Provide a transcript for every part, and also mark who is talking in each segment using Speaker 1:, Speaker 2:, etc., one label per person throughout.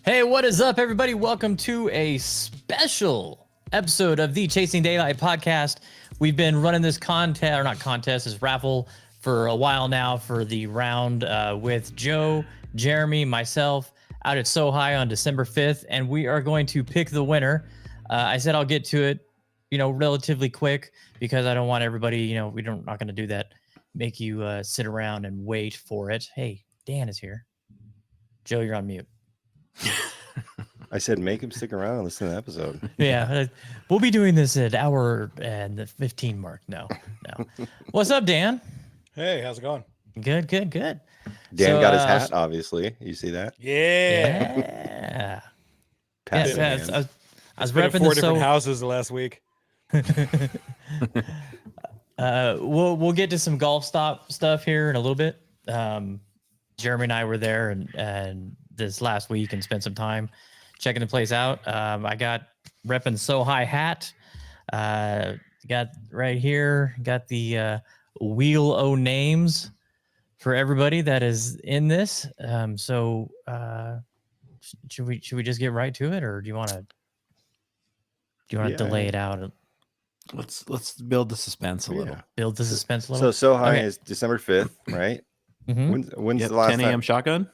Speaker 1: Hey, what is up, everybody? Welcome to a special episode of the Chasing Daylight podcast. We've been running this this raffle for a while now for the round with Joe, Jeremy, myself out at SoHi on December 5th, and we are going to pick the winner. I said I'll get to it, relatively quick because I don't want everybody, we're not going to do that, make you sit around and wait for it. Hey, Dan is here. Joe, you're on mute.
Speaker 2: I said make him stick around and listen to the episode.
Speaker 1: Yeah, we'll be doing this at hour and the 15 mark. No. What's up, Dan?
Speaker 3: Hey, how's it going?
Speaker 1: Good.
Speaker 2: Dan got his hat, obviously. You see that?
Speaker 1: Yeah. Yes, I was repping
Speaker 3: four different houses the last week.
Speaker 1: We'll get to some golf stuff here in a little bit. Jeremy and I were there and this last week and spent some time checking the place out. I got repping SoHi hat. Got right here. Got the wheel o names for everybody that is in this. So should we just get right to it, or do you want to delay it out?
Speaker 4: Let's build the suspense a little.
Speaker 1: Build the suspense a little.
Speaker 2: So SoHi is December 5th, right?
Speaker 1: Mm-hmm.
Speaker 2: When's the last
Speaker 4: 10 a.m.
Speaker 2: time?
Speaker 4: shotgun?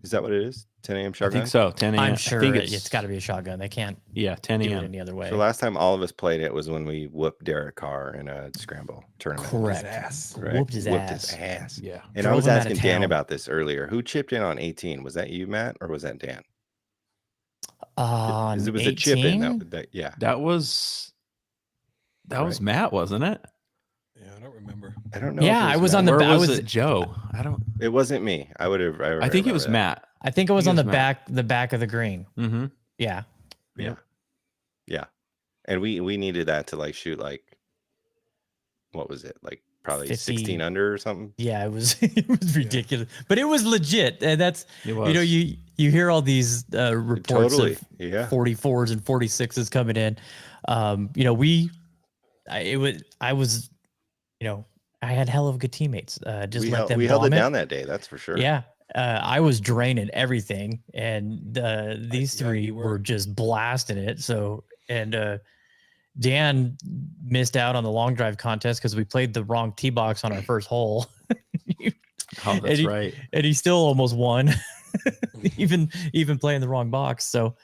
Speaker 2: Is that what it is? 10 a.m. shotgun?
Speaker 4: I think so. 10 a.m.
Speaker 1: I'm sure
Speaker 4: I think
Speaker 1: it's got to be a shotgun. They can't
Speaker 4: 10
Speaker 1: do it
Speaker 4: a.m.
Speaker 1: any other way.
Speaker 2: The last time all of us played it was when we whooped Derek Carr in a scramble tournament.
Speaker 1: Correct.
Speaker 2: Right?
Speaker 1: Whooped his ass.
Speaker 4: Yeah.
Speaker 2: And
Speaker 1: Drove
Speaker 2: I was
Speaker 1: him out
Speaker 2: asking
Speaker 1: of
Speaker 2: Dan
Speaker 1: town.
Speaker 2: about this earlier. Who chipped in on 18? Was that you, Matt, or was that Dan?
Speaker 1: On
Speaker 2: It was
Speaker 1: 18?
Speaker 2: a chip in. Yeah.
Speaker 4: That was
Speaker 2: Right.
Speaker 4: Matt, wasn't it?
Speaker 3: Yeah, I don't remember.
Speaker 2: I don't know.
Speaker 1: Yeah,
Speaker 2: if
Speaker 1: I was
Speaker 2: Matt.
Speaker 1: on the
Speaker 4: Or
Speaker 1: back.
Speaker 4: was it Joe?
Speaker 2: It wasn't me. I would have.
Speaker 4: I think it was Matt.
Speaker 1: I think it was on the
Speaker 4: Matt.
Speaker 1: back of the green.
Speaker 4: Mm-hmm.
Speaker 1: Yeah.
Speaker 2: Yeah. And we needed that to shoot what was it? Probably
Speaker 1: 50.
Speaker 2: 16 under or something.
Speaker 1: Yeah, it was ridiculous. But it was legit. And that's
Speaker 4: It was.
Speaker 1: you hear all these reports
Speaker 2: Totally.
Speaker 1: of
Speaker 2: Yeah.
Speaker 1: 44s and 46s coming in. I had hell of good teammates. Just
Speaker 2: We
Speaker 1: let
Speaker 2: held,
Speaker 1: them
Speaker 2: we held it
Speaker 1: bomb
Speaker 2: down that day. That's for sure.
Speaker 1: Yeah. I was draining everything, and these
Speaker 3: Yeah,
Speaker 1: three
Speaker 3: you
Speaker 1: were
Speaker 3: were.
Speaker 1: just blasting it. So, and Dan missed out on the long drive contest because we played the wrong tee box on our first hole.
Speaker 4: Oh, that's
Speaker 1: he-
Speaker 4: right.
Speaker 1: And he still almost won, even playing the wrong box. So,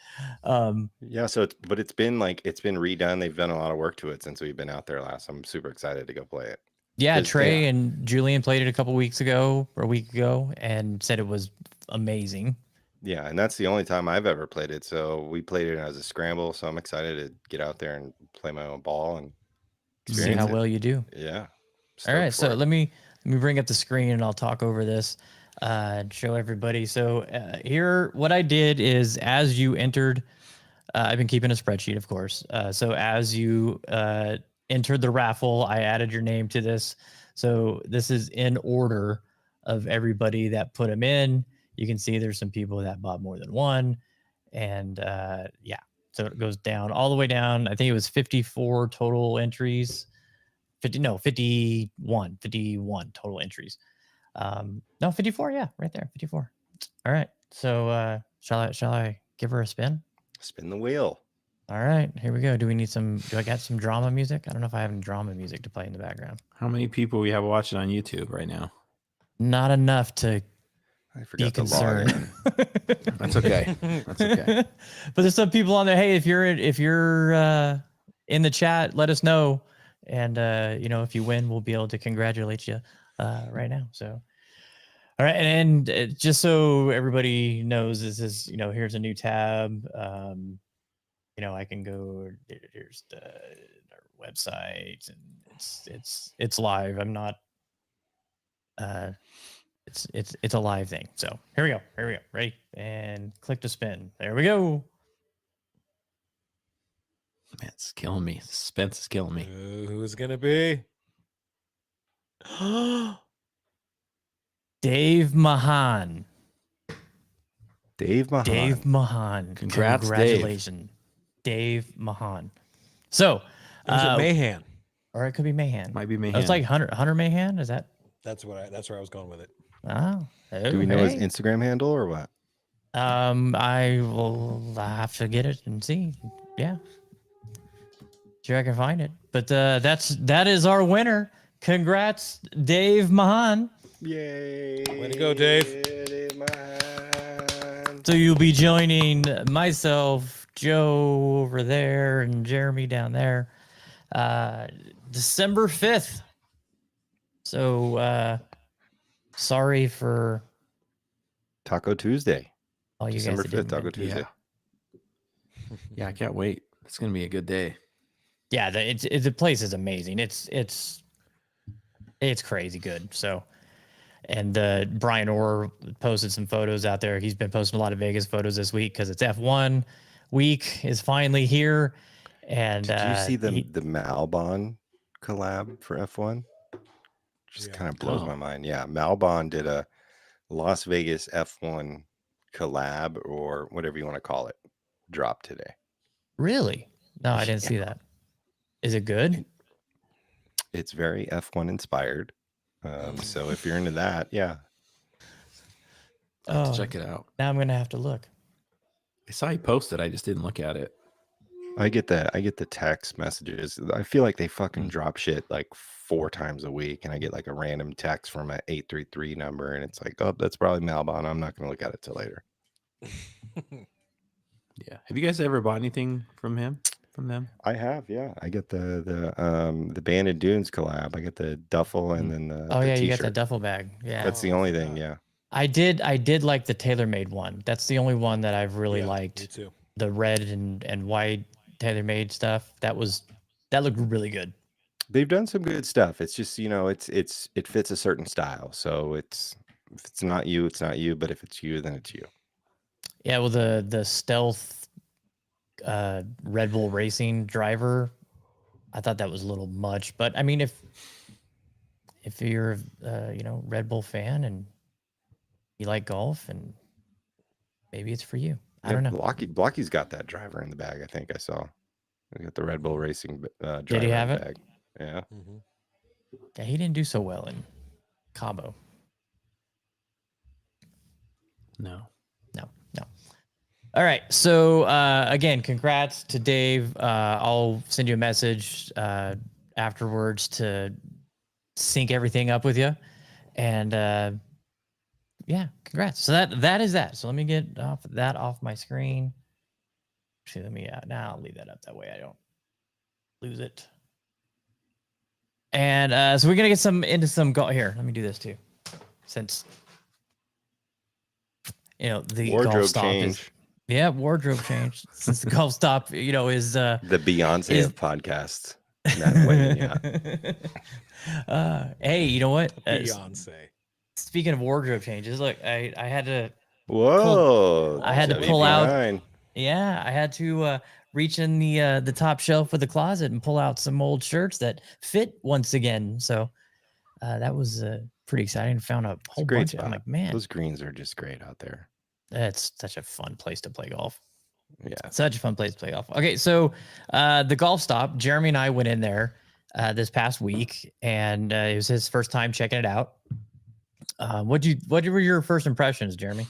Speaker 2: Yeah. So it's been redone. They've done a lot of work to it since we've been out there last. I'm super excited to go play it.
Speaker 1: yeah,
Speaker 2: 'Cause,
Speaker 1: Trey
Speaker 2: yeah.
Speaker 1: and Julian played it a week ago and said it was amazing.
Speaker 2: Yeah. And that's the only time I've ever played it. So we played it as a scramble. So I'm excited to get out there and play my own ball and
Speaker 1: See
Speaker 2: experience
Speaker 1: how
Speaker 2: it.
Speaker 1: well you do.
Speaker 2: Yeah.
Speaker 1: All
Speaker 2: Stoked
Speaker 1: right,
Speaker 2: for
Speaker 1: so
Speaker 2: it.
Speaker 1: let me bring up the screen and I'll talk over this and show everybody. So here, what I did is as you entered, I've been keeping a spreadsheet, of course. So as you entered the raffle, I added your name to this. So this is in order of everybody that put them in. You can see there's some people that bought more than one. And yeah, so it goes down all the way down. I think it was 54 total entries. 51 total entries. No, 54. Yeah, right there. 54. All right. So shall I give her a spin?
Speaker 2: Spin the wheel.
Speaker 1: All right, here we go. Do I got some drama music? I don't know if I have any drama music to play in the background.
Speaker 4: How many people we have watching on YouTube right now?
Speaker 1: Not enough to
Speaker 2: I
Speaker 1: be
Speaker 2: forgot to log
Speaker 1: concerned.
Speaker 2: in.
Speaker 4: That's okay. That's okay.
Speaker 1: But there's some people on there. Hey, if you're in the chat, let us know. And if you win, we'll be able to congratulate you right now. So, all right, and just so everybody knows, this is here's a new tab. I can go. Here's our website, and it's live. I'm not. It's a live thing. So here we go. Ready? And click to spin. There we go.
Speaker 4: Man, it's killing me. Suspense is killing me.
Speaker 3: Who's it gonna be?
Speaker 1: Dave Mahan.
Speaker 2: Dave Mahan.
Speaker 1: Dave Mahan.
Speaker 4: Congrats, Dave.
Speaker 1: Congratulations, Dave Mahan. So,
Speaker 3: Is it Mahan?
Speaker 1: or it could be Mahan.
Speaker 4: Might be me.
Speaker 1: It's like Hunter Mahan. Is that?
Speaker 3: That's where I was going with it.
Speaker 1: Oh,
Speaker 2: Do we know his
Speaker 1: hey.
Speaker 2: Instagram handle or what?
Speaker 1: I will have to get it and see. Yeah, sure I can find it. But that is our winner. Congrats, Dave Mahan.
Speaker 2: Yay!
Speaker 3: Way to go, Dave.
Speaker 1: So you'll be joining myself, Joe over there, and Jeremy down there, December 5th. So sorry for
Speaker 2: Taco Tuesday.
Speaker 1: all you
Speaker 2: December
Speaker 1: guys that
Speaker 2: 5th,
Speaker 1: didn't
Speaker 2: Taco
Speaker 1: win.
Speaker 2: Tuesday.
Speaker 4: Yeah, I can't wait. It's gonna be a good day.
Speaker 1: Yeah, the place is amazing. It's crazy good. So, and Brian Orr posted some photos out there. He's been posting a lot of Vegas photos this week because it's F1 week is finally here. And
Speaker 2: Did you see the Malbon collab for F1? Just kind of blows
Speaker 4: Oh.
Speaker 2: my mind. Yeah, Malbon did a Las Vegas F1 collab or whatever you want to call it drop today.
Speaker 1: Really? No, I didn't see that. Is it good?
Speaker 2: It's very F1 inspired. So if you're into that, yeah.
Speaker 4: I'll have to check it out.
Speaker 1: Now I'm gonna have to look.
Speaker 4: I saw you posted. I just didn't look at it.
Speaker 2: I get the text messages. I feel like they fucking drop shit like 4 times a week, and I get like a random text from an 833 number, and it's like, oh, that's probably Malbon. I'm not gonna look at it till later.
Speaker 4: Yeah. Have you guys ever bought anything from him? From them?
Speaker 2: I have, yeah. I get the Banded Dunes collab. I get the duffel and then the
Speaker 1: Oh
Speaker 2: the
Speaker 1: yeah, you got
Speaker 2: t-shirt.
Speaker 1: that duffel bag. Yeah,
Speaker 2: That's the only thing, yeah.
Speaker 1: I did like the TaylorMade one. That's the only one that I've really
Speaker 3: Me
Speaker 1: liked.
Speaker 3: too.
Speaker 1: The red and white TaylorMade stuff. That looked really good.
Speaker 2: They've done some good stuff. It's just, it fits a certain style. So if it's not you, it's not you, but if it's you, then it's you.
Speaker 1: Yeah, well the stealth Red Bull Racing driver, I thought that was a little much, but I mean if you're Red Bull fan and you like golf, and maybe it's for you. I don't know.
Speaker 2: Blocky's got that driver in the bag, I think I saw. He got the Red Bull Racing driver
Speaker 1: Did he have
Speaker 2: in the
Speaker 1: it?
Speaker 2: bag. Yeah.
Speaker 3: Mm-hmm.
Speaker 1: Yeah, he didn't do so well in Cabo.
Speaker 4: No.
Speaker 1: All right. So again, congrats to Dave. I'll send you a message afterwards to sync everything up with you. And yeah, congrats. So that is that. So let me get off my screen. Actually, now I'll leave that up. That way I don't lose it. And so we're gonna get into some golf here. Let me do this too, since the
Speaker 2: Wardrobe
Speaker 1: golf stop
Speaker 2: change.
Speaker 1: wardrobe change. Since the golf stop, is
Speaker 2: The Beyonce of podcasts. That way, yeah.
Speaker 1: Hey, you know what?
Speaker 3: Beyonce.
Speaker 1: Speaking of wardrobe changes, look, I had to
Speaker 2: Whoa.
Speaker 1: I had to pull out.
Speaker 2: WP9.
Speaker 1: Yeah, I had to reach in the top shelf of the closet and pull out some old shirts that fit once again. So that was pretty exciting. Found a whole bunch of. I'm like, man,
Speaker 2: those greens are just great out there.
Speaker 1: that's such a fun place to play golf.
Speaker 2: Yeah.
Speaker 1: Such a fun place to play golf. Okay, so the golf stop, Jeremy and I went in there this past week, and it was his first time checking it out. What were your first impressions, Jeremy?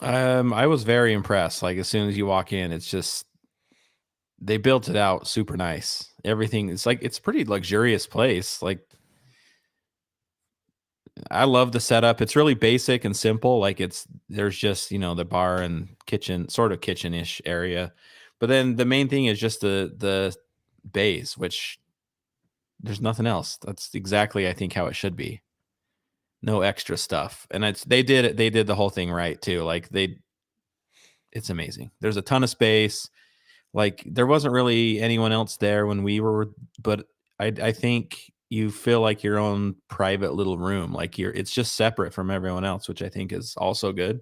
Speaker 4: I was very impressed. Like as soon as you walk in, it's just they built it out super nice. Everything it's a pretty luxurious place. Like I love the setup. It's really basic and simple. Like there's just, the bar and kitchen, sort of kitchen-ish area. But then the main thing is just the bays, which there's nothing else. That's exactly, I think, how it should be. No extra stuff. And they did the whole thing right too. Like it's amazing. There's a ton of space. Like there wasn't really anyone else there when we were, but I think you feel like your own private little room. Like it's just separate from everyone else, which I think is also good.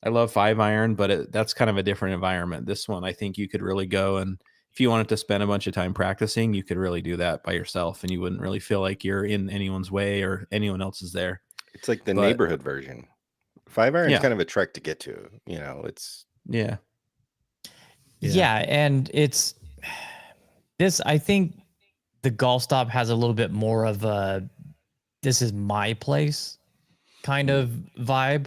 Speaker 4: I love 5-iron, but that's kind of a different environment. This one, I think you could really go, and if you wanted to spend a bunch of time practicing, you could really do that by yourself, and you wouldn't really feel like you're in anyone's way or anyone else is there.
Speaker 2: It's like the neighborhood version. 5-iron is kind of a trek to get to. It's
Speaker 1: yeah, and it's this. I think the golf stop has a little bit more of a "this is my place" kind of vibe.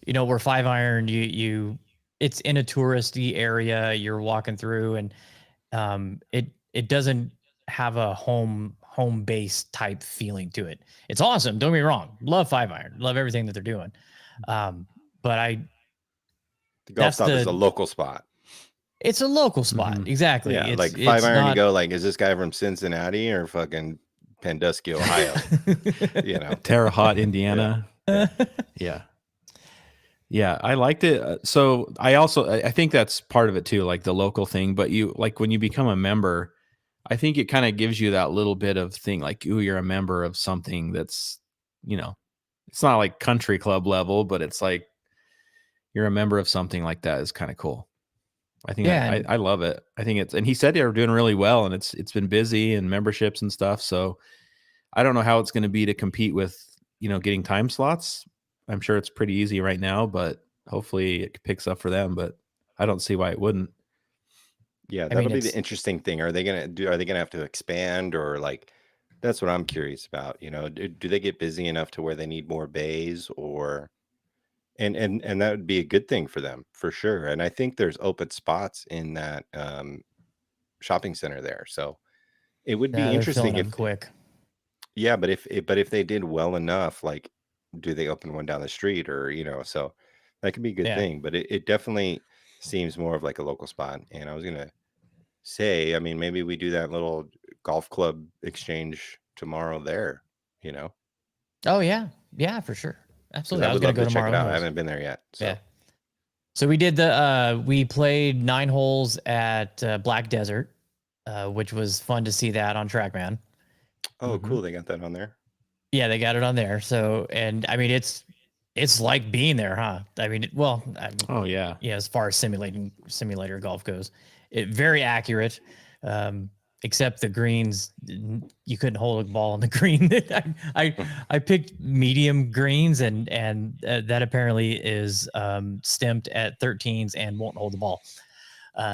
Speaker 1: where 5-iron, it's in a touristy area. You're walking through, and it doesn't have a home base type feeling to it. It's awesome. Don't get me wrong. Love 5-iron. Love everything that they're doing. But
Speaker 2: The golf stop is a local spot.
Speaker 1: It's a local spot. Exactly.
Speaker 2: Yeah,
Speaker 1: it's,
Speaker 2: like 5-iron, you go like, is this guy from Cincinnati or fucking Sandusky, Ohio?
Speaker 4: Terre Haute, Indiana. Yeah, I liked it. So I think that's part of it too, like the local thing. But you like when you become a member, I think it kind of gives you that little bit of thing, like, ooh, you're a member of something that's, it's not like country club level, but it's like you're a member of something like that is kind of cool. I think I love it. I think and he said they were doing really well, and it's been busy and memberships and stuff. So I don't know how it's going to be to compete with, getting time slots. I'm sure it's pretty easy right now, but hopefully it picks up for them. But I don't see why it wouldn't.
Speaker 2: Yeah, that'll be the interesting thing. Are they gonna have to expand, or like, that's what I'm curious about. Do they get busy enough to where they need more bays, or and that would be a good thing for them for sure. And I think there's open spots in that shopping center there, so it would be interesting if
Speaker 1: quick.
Speaker 2: Yeah, but if they did well enough, like, do they open one down the street, or so that could be a good thing. But it definitely seems more of like a local spot. And I was gonna say, I mean, maybe we do that little golf club exchange tomorrow there.
Speaker 1: Oh yeah, for sure, absolutely.
Speaker 2: I
Speaker 1: was gonna go
Speaker 2: to check it out. I
Speaker 1: tomorrow.
Speaker 2: haven't been there yet. So.
Speaker 1: Yeah. So we did we played 9 holes at Black Desert, which was fun to see that on TrackMan.
Speaker 2: Oh, cool. They got that on there.
Speaker 1: Yeah, they got it on there. So, and I mean, it's like being there, huh? I mean,
Speaker 4: oh yeah.
Speaker 1: Yeah. As far as simulator golf goes, very accurate. Except the greens, you couldn't hold a ball on the green. I picked medium greens, and that apparently is stamped at 13s and won't hold the ball.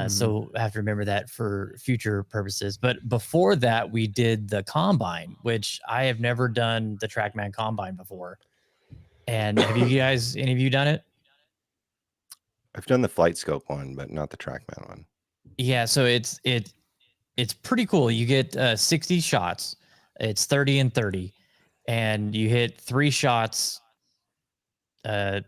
Speaker 1: So I have to remember that for future purposes. But before that, we did the combine, which I have never done the TrackMan combine before. And have you guys, any of you done it?
Speaker 2: I've done the Flight Scope one, but not the TrackMan one.
Speaker 1: Yeah, so it's pretty cool. You get 60 shots. It's 30 and 30, and you hit 3 shots. You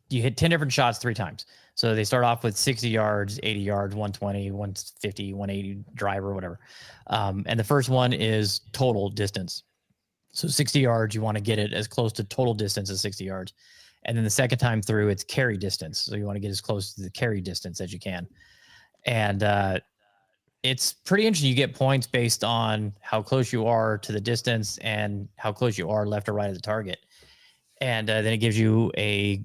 Speaker 1: hit 10 different shots 3 times. So they start off with 60 yards, 80 yards, 120, 150, 180 driver, whatever. And the first one is total distance. So 60 yards, you want to get it as close to total distance as 60 yards. And then the second time through, it's carry distance. So you want to get as close to the carry distance as you can. And it's pretty interesting. You get points based on how close you are to the distance and how close you are left or right of the target. And then it gives you a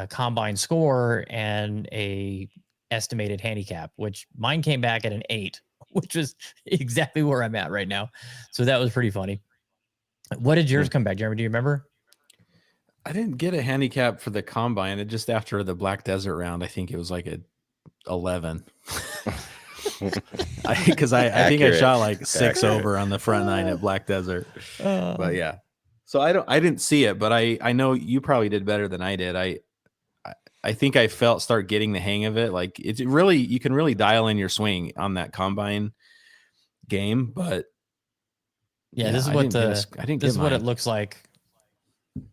Speaker 1: combine score and a estimated handicap, which mine came back at an 8, which is exactly where I'm at right now. So that was pretty funny. What did yours come back, Jeremy? Do you remember?
Speaker 4: I didn't get a handicap for the combine. It just after the Black Desert round, I think it was like a 11. Because I think I shot like 6 over on the front 9 at Black Desert. But yeah. So I didn't see it, but I know you probably did better than I did. I think I start getting the hang of it. Like it's really, you can really dial in your swing on that combine game, but
Speaker 1: yeah, this is what this is what it looks like.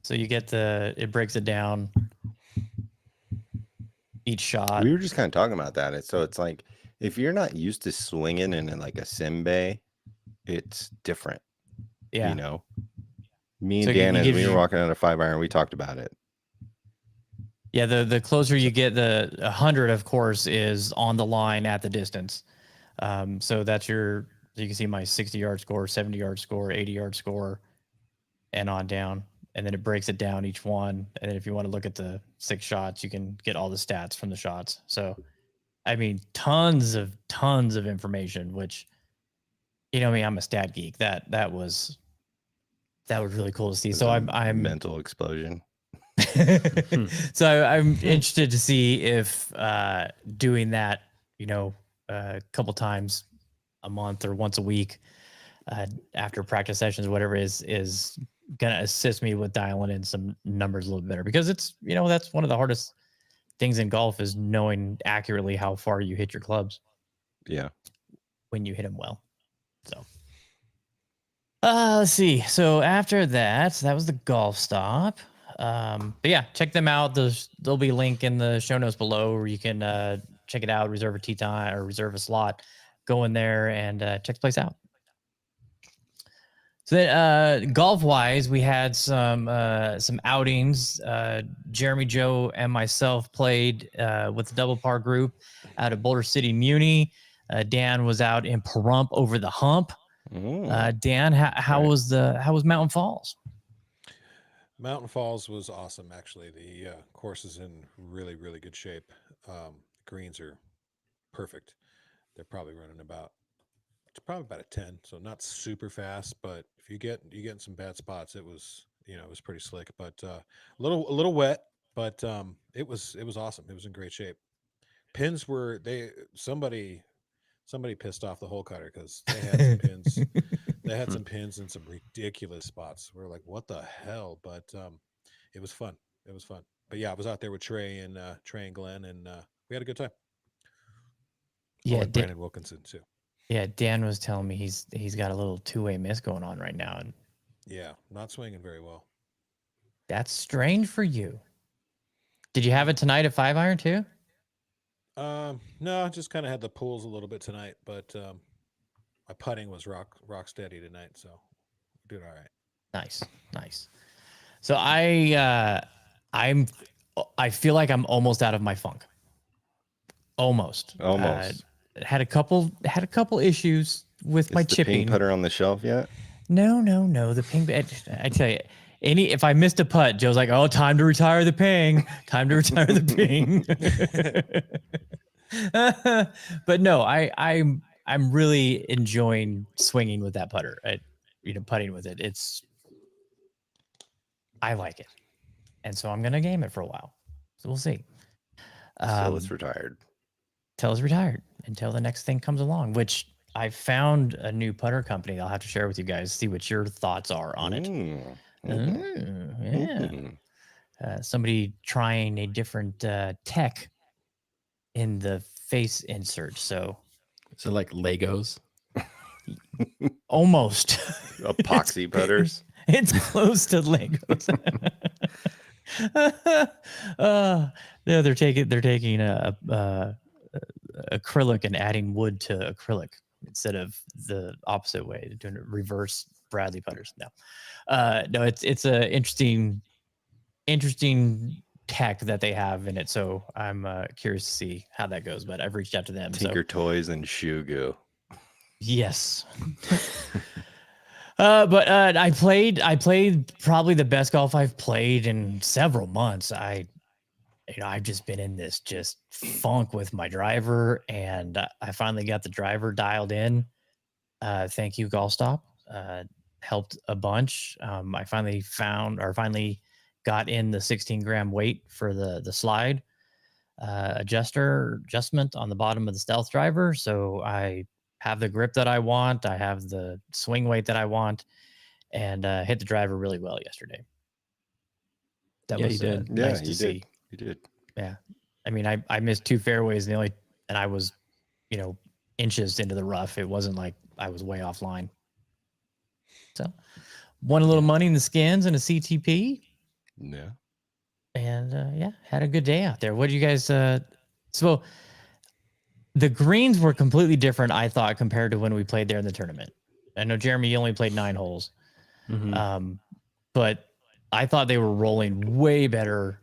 Speaker 1: So you get it breaks it down each shot.
Speaker 2: We were just kind of talking about that. So it's like, if you're not used to swinging in like a sim bay, it's different.
Speaker 1: Yeah.
Speaker 2: Me and Dan, as we were walking on a 5-iron, we talked about it.
Speaker 1: Yeah, the closer you get, the 100, of course, is on the line at the distance. So that's you can see my 60-yard score, 70-yard score, 80-yard score, and on down. And then it breaks it down each one. And then if you want to look at the 6 shots, you can get all the stats from the shots. So, I mean, tons of information, which, I'm a stat geek. That was really cool to see. So I'm
Speaker 2: mental explosion.
Speaker 1: So I'm interested to see if doing that, a couple times a month or once a week after practice sessions, whatever is gonna assist me with dialing in some numbers a little bit better, because it's, that's one of the hardest things in golf, is knowing accurately how far you hit your clubs
Speaker 2: Yeah.
Speaker 1: when you hit them well. So let's see. So after that was the golf stop. But yeah, check them out. There'll be a link in the show notes below where you can check it out, reserve a tee time or reserve a slot, go in there and check the place out. So then, golf wise, we had some outings. Jeremy, Joe, and myself played with the double par group out of Boulder City Muni. Dan was out in Pahrump over the hump. Dan, how was Mountain Falls?
Speaker 3: Mountain Falls was awesome, actually. The course is in really, really good shape. Greens are perfect. They're probably running it's probably about a 10, so not super fast, but if you get in some bad spots, it was pretty slick, but a little wet, but it was awesome. It was in great shape. Pins were somebody pissed off the hole cutter because they had some pins. They had some pins in some ridiculous spots. We're like, what the hell? But it was fun. It was fun. But yeah, I was out there with Trey and Glenn, and we had a good time.
Speaker 1: Yeah,
Speaker 3: Brandon Wilkinson too.
Speaker 1: Yeah, Dan was telling me he's got a little two-way miss going on right now, and
Speaker 3: yeah, not swinging very well.
Speaker 1: That's strange for you. Did you have it tonight at 5-iron too?
Speaker 3: No, just kind of had the pulls a little bit tonight, but my putting was rock steady tonight, so we did all right.
Speaker 1: Nice. So I feel like I'm almost out of my funk. Almost. Had a couple issues with my chipping.
Speaker 2: Ping putter on the shelf yet?
Speaker 1: No. The ping. I tell you, if I missed a putt, Joe's like, "Oh, time to retire the ping. Time to retire the ping." But no, I'm really enjoying swinging with that putter. Putting with it. I like it, and so I'm gonna game it for a while. So we'll see.
Speaker 2: So it's retired.
Speaker 1: Till it's retired until the next thing comes along, which I found a new putter company I'll have to share with you guys, see what your thoughts are on it. Somebody trying a different tech in the face insert. So
Speaker 4: like Legos?
Speaker 1: Almost.
Speaker 2: Epoxy putters?
Speaker 1: It's close to Legos. They're taking acrylic and adding wood to acrylic instead of the opposite way. They're doing reverse Bradley putters. No, it's a interesting tech that they have in it. So I'm curious to see how that goes. But I've reached out to them.
Speaker 2: Tinker Toys and Shoe Goo.
Speaker 1: Yes. But I played probably the best golf I've played in several months. I've just been in this just funk with my driver, and I finally got the driver dialed in. Thank you, Golf Stop. Helped a bunch. I finally got in the 16-gram weight for the slide adjustment on the bottom of the stealth driver. So I have the grip that I want. I have the swing weight that I want, and hit the driver really well yesterday. That was nice to see.
Speaker 2: You did.
Speaker 1: Yeah. I mean, I missed 2 fairways and I was, inches into the rough. It wasn't like I was way offline. So won a little money in the skins and a CTP.
Speaker 2: Yeah.
Speaker 1: And had a good day out there. What do you guys so the greens were completely different, I thought, compared to when we played there in the tournament. I know, Jeremy, you only played 9 holes.
Speaker 4: Mm-hmm.
Speaker 1: But I thought they were rolling way better,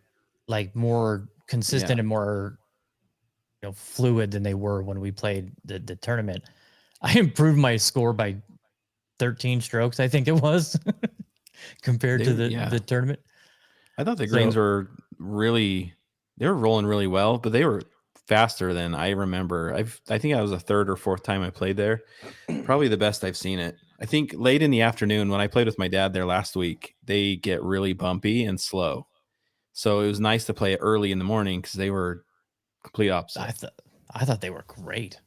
Speaker 1: like more consistent and more fluid than they were when we played the tournament. I improved my score by 13 strokes, I think it was, compared to the tournament.
Speaker 4: I thought the greens were rolling really well, but they were faster than I remember. I think that was the 3rd or 4th time I played there. Probably the best I've seen it. I think late in the afternoon when I played with my dad there last week, they get really bumpy and slow. So it was nice to play it early in the morning because they were complete opposite.
Speaker 1: I thought they were great.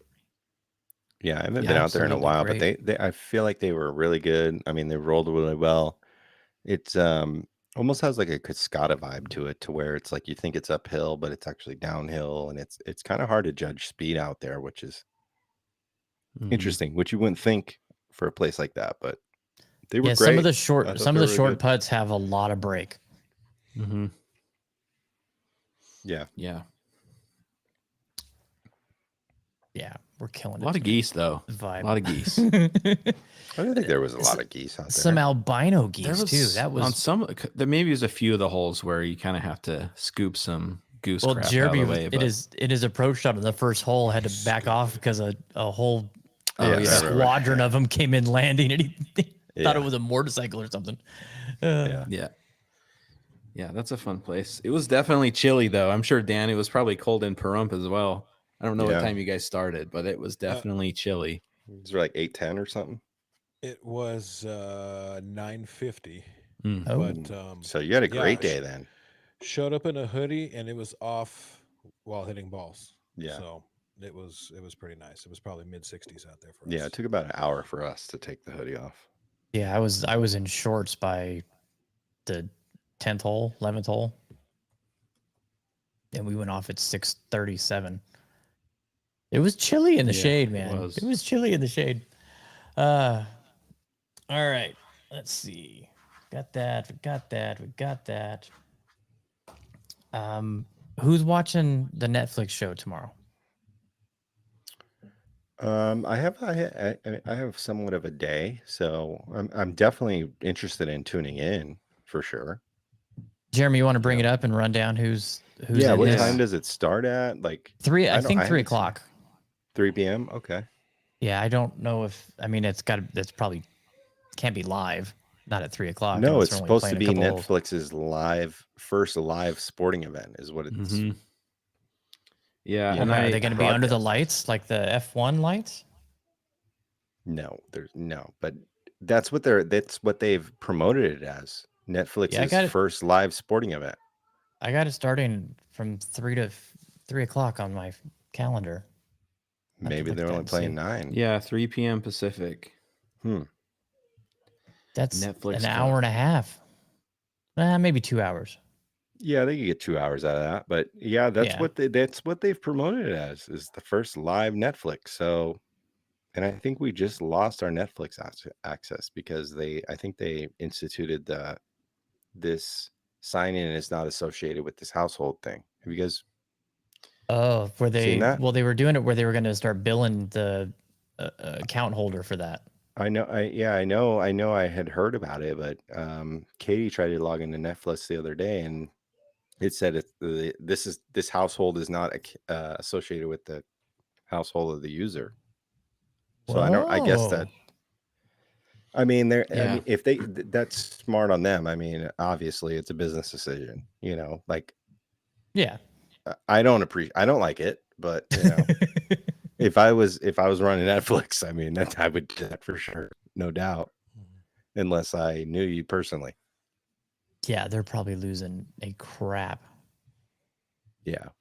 Speaker 2: Yeah, I haven't been out there in a while, but they I feel like they were really good. I mean, they rolled really well. It's almost has like a Cascada vibe to it, to where it's like you think it's uphill, but it's actually downhill, and it's kind of hard to judge speed out there, which is
Speaker 4: Mhm.
Speaker 2: interesting, which you wouldn't think for a place like that, but they were
Speaker 1: Yeah,
Speaker 2: great.
Speaker 1: some of the
Speaker 2: I
Speaker 1: short
Speaker 2: thought
Speaker 1: some
Speaker 2: they
Speaker 1: of
Speaker 2: were
Speaker 1: the
Speaker 2: really
Speaker 1: short
Speaker 2: good.
Speaker 1: putts have a lot of break.
Speaker 4: Mm-hmm.
Speaker 2: Yeah.
Speaker 4: Yeah.
Speaker 1: Yeah, we're killing
Speaker 4: A lot
Speaker 1: it
Speaker 4: of
Speaker 1: tonight.
Speaker 4: geese, though.
Speaker 1: Vibe.
Speaker 4: A lot of geese.
Speaker 2: I didn't think there was a lot of geese out there.
Speaker 1: Some albino
Speaker 4: There
Speaker 1: geese
Speaker 4: was
Speaker 1: too. That
Speaker 4: on
Speaker 1: was
Speaker 4: some. There maybe was a few of the holes where you kind of have to scoop some goose
Speaker 1: well.
Speaker 4: crap out of
Speaker 1: Jeremy,
Speaker 4: the way. But
Speaker 1: it is approach shot on the first hole had to back off because a whole
Speaker 4: Oh, yeah.
Speaker 1: squadron of them came in landing, and he thought
Speaker 2: Yeah.
Speaker 1: it was a motorcycle or something.
Speaker 2: Yeah.
Speaker 4: Yeah, that's a fun place. It was definitely chilly, though. I'm sure, Dan, it was probably cold in Pahrump as well. I don't know what
Speaker 2: Yeah.
Speaker 4: time you guys started, but it was definitely chilly.
Speaker 2: These were like 8:10 or something.
Speaker 3: It was 9:50,
Speaker 4: Mm.
Speaker 1: Oh,
Speaker 3: but
Speaker 2: So you had a
Speaker 3: yeah,
Speaker 2: great day then.
Speaker 3: showed up in a hoodie and it was off while hitting balls.
Speaker 2: Yeah.
Speaker 3: So it was pretty nice. It was probably mid-60s out there for us.
Speaker 2: Yeah, it took about an hour for us to take the hoodie off.
Speaker 1: yeah. I was in shorts by the 10th hole, 11th hole, and we went off at 6:37. It was chilly in the
Speaker 4: Yeah,
Speaker 1: shade,
Speaker 4: it
Speaker 1: man.
Speaker 4: was.
Speaker 1: It was chilly in the shade. All right. Let's see. Got that. We got that. We got that. Who's watching the Netflix show tomorrow?
Speaker 2: I have somewhat of a day, so I'm definitely interested in tuning in for sure.
Speaker 1: Jeremy, you want to bring it up and run down who's
Speaker 2: Yeah,
Speaker 1: in
Speaker 2: what
Speaker 1: this?
Speaker 2: time does it start at? Like
Speaker 1: Three. I think 3
Speaker 2: haven't seen-
Speaker 1: o'clock.
Speaker 2: 3 p.m. Okay.
Speaker 1: Yeah, I don't know if. I mean, that's probably can't be live. Not at 3 o'clock.
Speaker 2: No,
Speaker 1: unless
Speaker 2: it's
Speaker 1: they're only
Speaker 2: supposed to
Speaker 1: playing
Speaker 2: be
Speaker 1: a couple holes.
Speaker 2: Netflix's first live sporting event is what it's.
Speaker 4: Mhm. Yeah,
Speaker 2: Yeah.
Speaker 4: and
Speaker 1: Are they going to be under the
Speaker 2: broadcast.
Speaker 1: lights, like the F1 lights?
Speaker 2: No, there's no, but that's what they've promoted it as. Netflix's
Speaker 1: got it.
Speaker 2: first live sporting event.
Speaker 1: I got it starting from 3 o'clock on my calendar. I have to
Speaker 2: Maybe
Speaker 1: look
Speaker 2: they're
Speaker 1: at that
Speaker 2: only
Speaker 1: and
Speaker 2: playing
Speaker 1: see.
Speaker 2: 9.
Speaker 4: yeah, 3 p.m. Pacific.
Speaker 1: That's
Speaker 4: Netflix
Speaker 1: an
Speaker 4: Cup.
Speaker 1: hour and a half. Maybe 2 hours.
Speaker 2: Yeah, they could get 2 hours out of that, but yeah, that's what they've promoted it as, is the first live Netflix. So, and I think we just lost our Netflix access because I think they instituted this sign-in is not associated with this household thing. Have you guys
Speaker 1: Oh, where
Speaker 2: seen that?
Speaker 1: well, they were doing it where they were going to start billing the account holder for that.
Speaker 2: I know. I had heard about it, but Katie tried to log into Netflix the other day, and it said this household is not associated with the household of the user. So I guess that. I mean, if that's smart on them. I mean, obviously, it's a business decision. Like
Speaker 1: Yeah.
Speaker 2: I don't like it, but if I was running Netflix, I mean, I would do that for sure, no doubt, unless I knew you personally.
Speaker 1: Yeah, they're probably losing a crap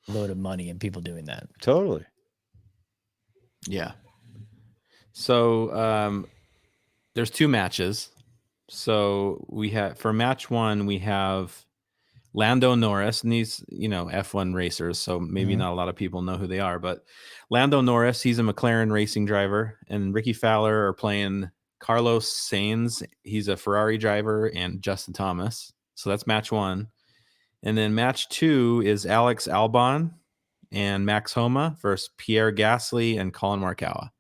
Speaker 1: load of money and people doing that.
Speaker 2: Totally.
Speaker 4: Yeah. So there's 2 matches. So we have for match 1 we have Lando Norris, and these F1 racers. So maybe not a lot of people know who they are, but Lando Norris, he's a McLaren racing driver, and Ricky Fowler are playing Carlos Sainz. He's a Ferrari driver, and Justin Thomas. So that's match 1. And then match 2 is Alex Albon and Max Homa versus Pierre Gasly and Colin Morikawa.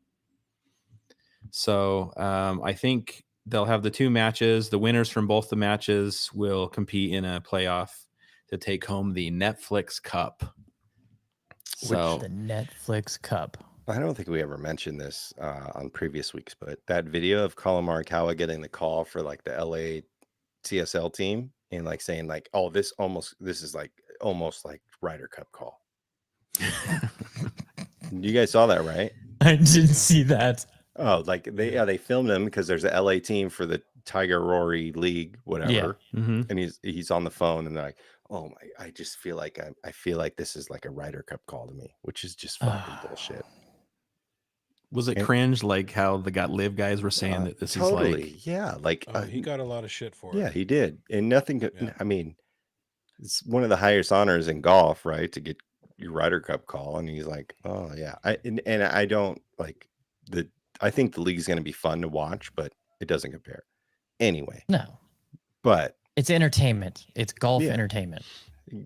Speaker 4: So I think they'll have the 2 matches. The winners from both the matches will compete in a playoff to take home the Netflix Cup. So
Speaker 1: the Netflix Cup.
Speaker 2: I don't think we ever mentioned this on previous weeks, but that video of Colin Morikawa getting the call for like the LA CSL team and like saying like, oh, this is like almost like Ryder Cup call. You guys saw that, right?
Speaker 1: I didn't see that.
Speaker 2: Oh, like they filmed him because there's a LA team for the Tiger Rory League, whatever.
Speaker 1: Yeah.
Speaker 4: Mm-hmm.
Speaker 2: And he's on the phone and they're like, oh my, I just feel like I feel like this is like a Ryder Cup call to me, which is just fucking bullshit.
Speaker 4: Was it
Speaker 2: And-
Speaker 4: cringe like how the got live guys were saying that this
Speaker 2: totally,
Speaker 4: is like
Speaker 2: yeah, like
Speaker 3: He got a lot of shit for
Speaker 2: yeah,
Speaker 3: it.
Speaker 2: he did, and nothing.
Speaker 3: Yeah.
Speaker 2: I mean, it's one of the highest honors in golf, right? To get your Ryder Cup call, and he's like, oh yeah, and I don't like the. I think the league's going to be fun to watch, but it doesn't compare. Anyway,
Speaker 1: No,
Speaker 2: but
Speaker 1: it's entertainment. It's golf
Speaker 2: Yeah.
Speaker 1: entertainment.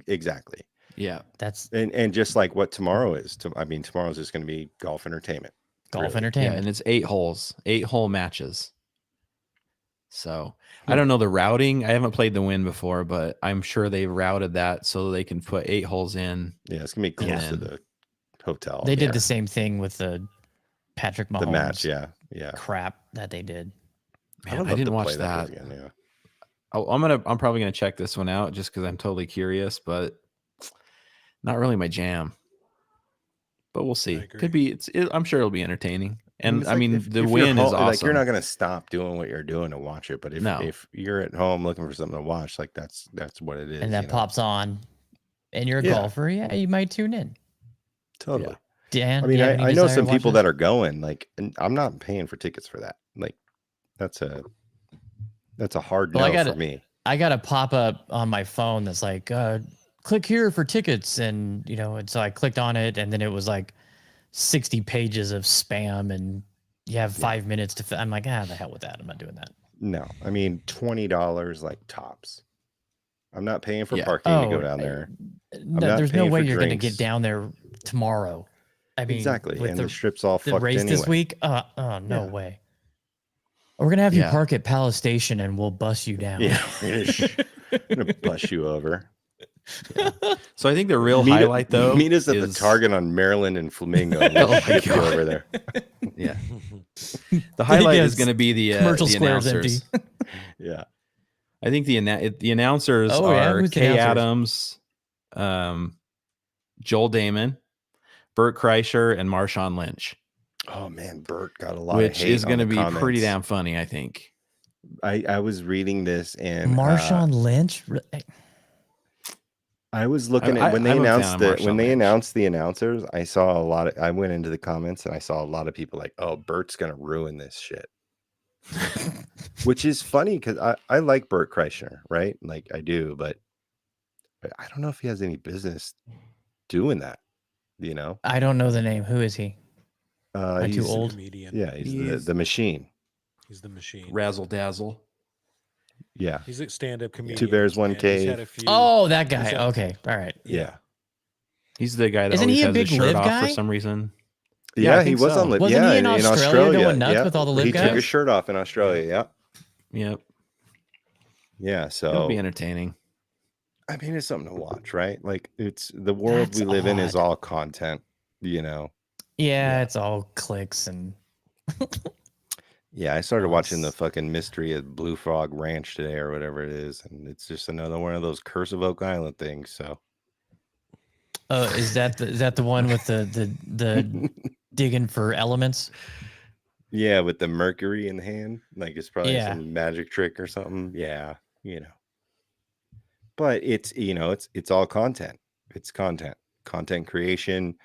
Speaker 2: exactly,
Speaker 4: yeah.
Speaker 1: That's
Speaker 2: and just like what tomorrow is. I mean, tomorrow's just going to be golf entertainment.
Speaker 1: golf
Speaker 2: really.
Speaker 4: Yeah,
Speaker 1: entertainment.
Speaker 4: and it's 8 holes, 8-hole matches. So I don't know the routing. I haven't played the Win before, but I'm sure they routed that so they can put 8 holes in.
Speaker 2: Yeah, it's going to be close
Speaker 4: Yeah.
Speaker 2: to the hotel.
Speaker 1: They did
Speaker 2: yeah.
Speaker 1: the same thing with the Patrick Mahomes
Speaker 2: the match. Yeah.
Speaker 1: crap that they did.
Speaker 4: Man,
Speaker 2: would
Speaker 4: I
Speaker 2: love
Speaker 4: didn't
Speaker 2: to
Speaker 4: watch
Speaker 2: play
Speaker 4: that.
Speaker 2: again, yeah.
Speaker 4: Oh, I'm probably gonna check this one out just because I'm totally curious, but not really my jam. But we'll see.
Speaker 3: agree.
Speaker 4: Could be. I'm sure it'll be entertaining. And
Speaker 2: it's
Speaker 4: I
Speaker 2: like
Speaker 4: mean,
Speaker 2: if
Speaker 4: the
Speaker 2: you're
Speaker 4: Win is
Speaker 2: home,
Speaker 4: awesome.
Speaker 2: like you're not going to stop doing what you're doing to watch it, but
Speaker 4: No.
Speaker 2: if you're at home looking for something to watch, like that's what it is.
Speaker 1: And that
Speaker 2: you know?
Speaker 1: pops on, and you're a
Speaker 2: Yeah.
Speaker 1: golfer. Yeah, you might tune in.
Speaker 2: Totally.
Speaker 1: Dan,
Speaker 2: I mean,
Speaker 1: do you have any
Speaker 2: I know
Speaker 1: desire
Speaker 2: some
Speaker 1: to watch
Speaker 2: people
Speaker 1: this?
Speaker 2: that are going, like, and I'm not paying for tickets for that. Like, that's a hard
Speaker 1: Well, I
Speaker 2: no
Speaker 1: got
Speaker 2: for
Speaker 1: it.
Speaker 2: me.
Speaker 1: I got a pop up on my phone that's like, click here for tickets. And, and so I clicked on it, and then it was like 60 pages of spam, and you have 5 minutes to, I'm like, the hell with that. I'm not doing that.
Speaker 2: No, I mean, $20 like tops. I'm not paying for
Speaker 4: Yeah.
Speaker 2: parking to go down there.
Speaker 1: No,
Speaker 2: not
Speaker 1: there's no
Speaker 2: paying
Speaker 1: way
Speaker 2: for
Speaker 1: you're going to
Speaker 2: drinks.
Speaker 1: get down there tomorrow. I mean,
Speaker 2: Exactly.
Speaker 1: with
Speaker 2: And the strip's all
Speaker 1: the
Speaker 2: fucked
Speaker 1: race
Speaker 2: anyway.
Speaker 1: this week. No
Speaker 2: Yeah.
Speaker 1: way. We're going to have you
Speaker 4: Yeah.
Speaker 1: park at Palace Station, and we'll bus you down.
Speaker 2: Yeah. I'm going to bust you over.
Speaker 4: So I think the real
Speaker 2: Meet-
Speaker 4: highlight though
Speaker 2: Meet us at
Speaker 4: is
Speaker 2: the Target on Maryland and Flamingo. And
Speaker 4: Oh
Speaker 2: we'll
Speaker 4: my
Speaker 2: ship you
Speaker 4: God.
Speaker 2: over there.
Speaker 4: Yeah. The highlight is
Speaker 1: Yes.
Speaker 4: going to be the
Speaker 1: Commercial
Speaker 4: the
Speaker 1: square's
Speaker 4: announcers.
Speaker 1: empty.
Speaker 2: Yeah.
Speaker 4: I think the announcers
Speaker 1: Oh, yeah?
Speaker 4: are
Speaker 1: Who's the
Speaker 4: Kay
Speaker 1: announcers?
Speaker 4: Adams, Joel Damon, Bert Kreischer, and Marshawn Lynch,
Speaker 2: Oh man, Bert got a lot of
Speaker 4: which
Speaker 2: hate
Speaker 4: is
Speaker 2: on
Speaker 4: going to
Speaker 2: the
Speaker 4: be pretty
Speaker 2: comments.
Speaker 4: damn funny, I think.
Speaker 2: I was reading this and
Speaker 1: Marshawn Lynch.
Speaker 2: I was looking
Speaker 4: I-
Speaker 2: at when they
Speaker 4: I'm a fan
Speaker 2: announced
Speaker 4: of
Speaker 2: the
Speaker 4: Marshawn
Speaker 2: when they
Speaker 4: Lynch.
Speaker 2: announced the announcers. I saw a lot of. I went into the comments and I saw a lot of people like, "Oh, Bert's gonna ruin this shit," which is funny because I like Bert Kreischer, right? Like I do, but I don't know if he has any business doing that. You know,
Speaker 1: I don't know the name. Who is he? Am I too
Speaker 2: he's
Speaker 1: old?
Speaker 3: Comedian.
Speaker 2: yeah, he's
Speaker 4: He's-
Speaker 2: the machine.
Speaker 3: He's the machine.
Speaker 4: Razzle dazzle.
Speaker 2: Yeah,
Speaker 3: He's a stand-up comedian.
Speaker 2: Two bears, one
Speaker 3: and he's had
Speaker 2: cave.
Speaker 3: a few-
Speaker 1: Oh, that
Speaker 3: he's
Speaker 1: guy.
Speaker 3: had-
Speaker 1: Okay. All right.
Speaker 2: yeah,
Speaker 4: He's the guy that
Speaker 1: Isn't
Speaker 4: always
Speaker 1: he a
Speaker 4: has
Speaker 1: big
Speaker 4: his shirt
Speaker 1: live
Speaker 4: off
Speaker 1: guy?
Speaker 4: for some reason.
Speaker 2: yeah.
Speaker 4: I
Speaker 2: He
Speaker 4: think
Speaker 2: was
Speaker 4: so.
Speaker 2: on live.
Speaker 1: Wasn't
Speaker 2: Yeah,
Speaker 1: he in Australia going nuts
Speaker 2: yeah.
Speaker 1: with all the live
Speaker 2: He took
Speaker 1: guys?
Speaker 2: his shirt off in Australia. Yeah,
Speaker 4: Yep.
Speaker 2: yeah.
Speaker 4: It'll
Speaker 2: So
Speaker 4: be entertaining.
Speaker 2: I mean, it's something to watch, right? Like it's the world
Speaker 1: That's
Speaker 2: we live in is
Speaker 1: odd.
Speaker 2: all content, you know.
Speaker 1: Yeah,
Speaker 2: Yeah.
Speaker 1: it's all clicks and
Speaker 2: Yeah, I started watching the
Speaker 1: Nice.
Speaker 2: fucking mystery of Blue Frog Ranch today or whatever it is, and it's just another one of those Curse of Oak Island things. So
Speaker 1: is that the one with the digging for elements?
Speaker 2: yeah, with the mercury in the hand, like it's probably
Speaker 1: Yeah.
Speaker 2: some magic trick or something. Yeah, you know. But it's it's all content. It's content creation.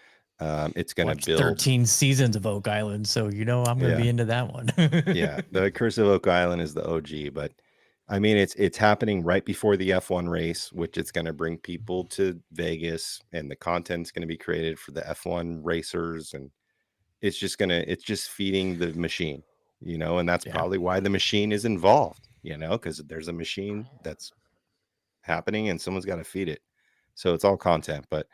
Speaker 2: It's gonna
Speaker 1: Watched
Speaker 2: build
Speaker 1: 13 seasons of Oak Island, so I'm gonna
Speaker 2: Yeah.
Speaker 1: be into that one.
Speaker 2: yeah, the Curse of Oak Island is the OG, but I mean it's happening right before the F1 race, which it's going to bring people to Vegas, and the content's going to be created for the F1 racers, and it's just feeding the machine, and that's
Speaker 1: Yeah.
Speaker 2: probably why the machine is involved, because there's a machine that's happening and someone's got to feed it. So it's all content, but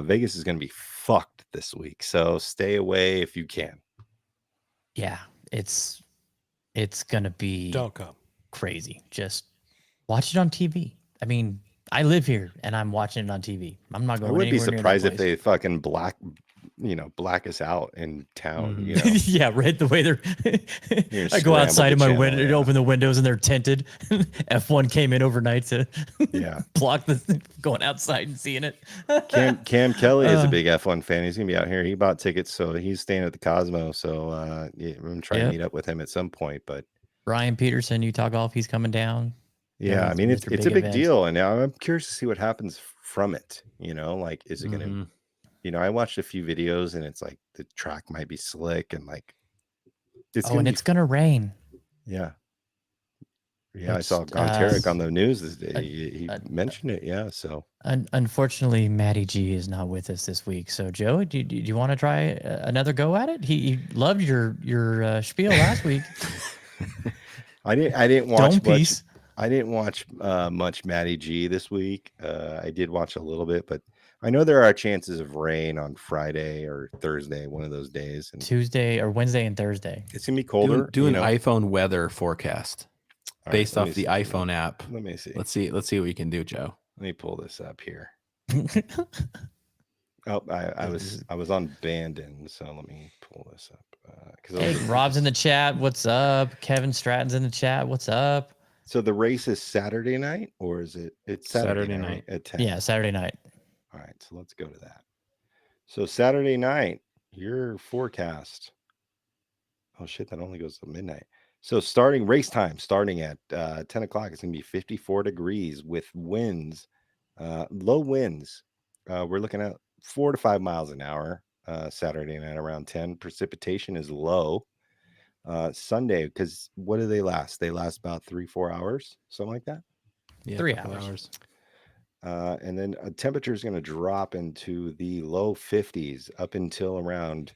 Speaker 2: Vegas is going to be fucked this week, so stay away if you can.
Speaker 1: Yeah, it's gonna be
Speaker 3: Don't come.
Speaker 1: crazy. Just watch it on TV. I mean, I live here and I'm watching it on TV. I'm not
Speaker 2: I
Speaker 1: going.
Speaker 2: would be
Speaker 1: anywhere near that
Speaker 2: surprised if
Speaker 1: place.
Speaker 2: they fucking black us out in town.
Speaker 4: Mhm.
Speaker 1: Yeah, right. The way they're,
Speaker 2: You're
Speaker 1: I go
Speaker 2: scrambled
Speaker 1: outside
Speaker 2: the
Speaker 1: of my
Speaker 2: channel,
Speaker 1: window,
Speaker 2: yeah.
Speaker 1: open the windows, and they're tinted. F1 came in overnight to
Speaker 2: Yeah.
Speaker 1: block the going outside and seeing it.
Speaker 2: Cam Kelly is a
Speaker 1: Uh,
Speaker 2: big F1 fan. He's gonna be out here. He bought tickets, so he's staying at the Cosmo. So yeah, I'm gonna try
Speaker 1: Yep.
Speaker 2: to meet up with him at some point. But
Speaker 1: Ryan Peterson, Utah Golf, he's coming down.
Speaker 2: yeah, I
Speaker 1: it's
Speaker 2: mean it's
Speaker 1: Mr.
Speaker 2: a big
Speaker 1: event.
Speaker 2: deal, and now I'm curious to see what happens from it. Like, is it gonna
Speaker 4: Mhm.
Speaker 2: I watched a few videos and it's like the track might be slick and like
Speaker 1: And it's gonna rain.
Speaker 2: yeah. Yeah, I
Speaker 1: It's,
Speaker 2: saw Gonteric on the news this day. He mentioned it. Yeah, so
Speaker 1: unfortunately, Matty G is not with us this week. So, Joe, do you want to try another go at it? He loved your spiel last week.
Speaker 2: I didn't watch
Speaker 1: Dome
Speaker 2: much.
Speaker 1: piece.
Speaker 2: I didn't watch much Matty G this week. I did watch a little bit, but I know there are chances of rain on Friday or Thursday, one of those days, and
Speaker 1: Tuesday or Wednesday and Thursday.
Speaker 2: it's gonna be colder.
Speaker 4: Do an iPhone weather forecast based off the iPhone app.
Speaker 2: Let me see.
Speaker 4: Let's see what we can do, Joe.
Speaker 2: Let me pull this up here. Oh, I was on Bandon, so let me pull this up.
Speaker 1: Hey, Rob's in the chat. What's up? Kevin Stratton's in the chat. What's up?
Speaker 2: So the race is Saturday night, or is it? It's Saturday night at 10.
Speaker 1: Yeah, Saturday night.
Speaker 2: All right, so let's go to that. So Saturday night, your forecast. Oh shit, that only goes to midnight. So race time starting at 10 o'clock. It's gonna be 54 degrees with winds, low winds. We're looking at 4 to 5 miles an hour. Saturday night around 10. Precipitation is low. Sunday, because what do they last? They last about 3-4 hours, something like that.
Speaker 4: Yeah,
Speaker 1: 3 hours.
Speaker 2: And then temperature is going to drop into the low 50s up until around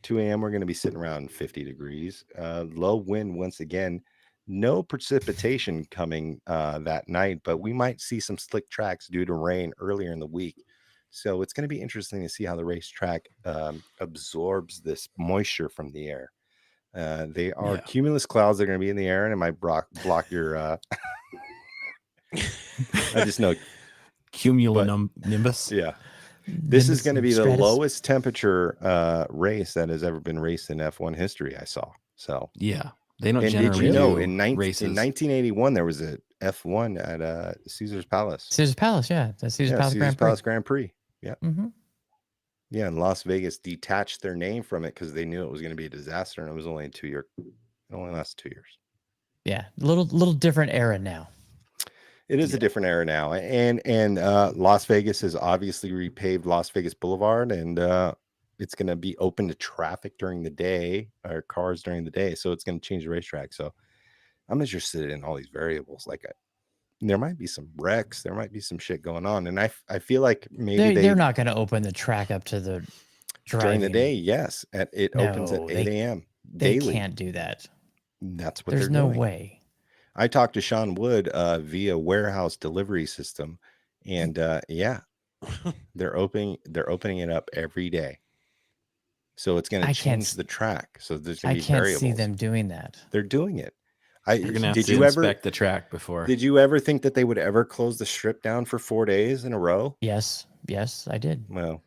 Speaker 2: 2 a.m. We're going to be sitting around 50 degrees. Low wind once again. No precipitation coming that night, but we might see some slick tracks due to rain earlier in the week. So it's going to be interesting to see how the racetrack absorbs this moisture from the air. They are cumulus clouds that are going to be in the air, and it might block your. I just know
Speaker 4: cumulonimbus.
Speaker 2: Yeah, this is going to be the lowest temperature race that has ever been raced in F1 history. I saw. So
Speaker 4: yeah, they don't.
Speaker 2: And
Speaker 4: generally
Speaker 2: did you know
Speaker 4: do
Speaker 2: in
Speaker 4: races.
Speaker 2: 1981 there was a F1 at Caesar's Palace.
Speaker 1: Caesar's Palace, yeah, that's Caesar's Palace
Speaker 2: Grand Prix. Yeah.
Speaker 1: Mm-hmm.
Speaker 2: Yeah, and Las Vegas detached their name from it because they knew it was going to be a disaster, and it was only a 2-year. It only lasted 2 years.
Speaker 1: Yeah, little different era now.
Speaker 2: It is a different era now, and Las Vegas has obviously repaved Las Vegas Boulevard, and it's going to be open to traffic during the day, or cars during the day. So it's going to change the racetrack. So I'm interested in all these variables. Like there might be some wrecks, there might be some shit going on, and I feel like maybe
Speaker 1: they're not going to open the track up to the driving.
Speaker 2: During the day. Yes, it opens at 8 a.m. daily.
Speaker 1: They can't do that.
Speaker 2: That's what
Speaker 1: there's
Speaker 2: they're doing.
Speaker 1: no way.
Speaker 2: I talked to Sean Wood via warehouse delivery system, and yeah, they're opening it up every day. So it's going to change the track. So there's going to be variables.
Speaker 1: I can't see them doing that.
Speaker 2: They're doing it.
Speaker 4: You're gonna have to inspect the track before.
Speaker 2: Did you ever think that they would ever close the strip down for 4 days in a row?
Speaker 1: Yes, I did.
Speaker 2: Well,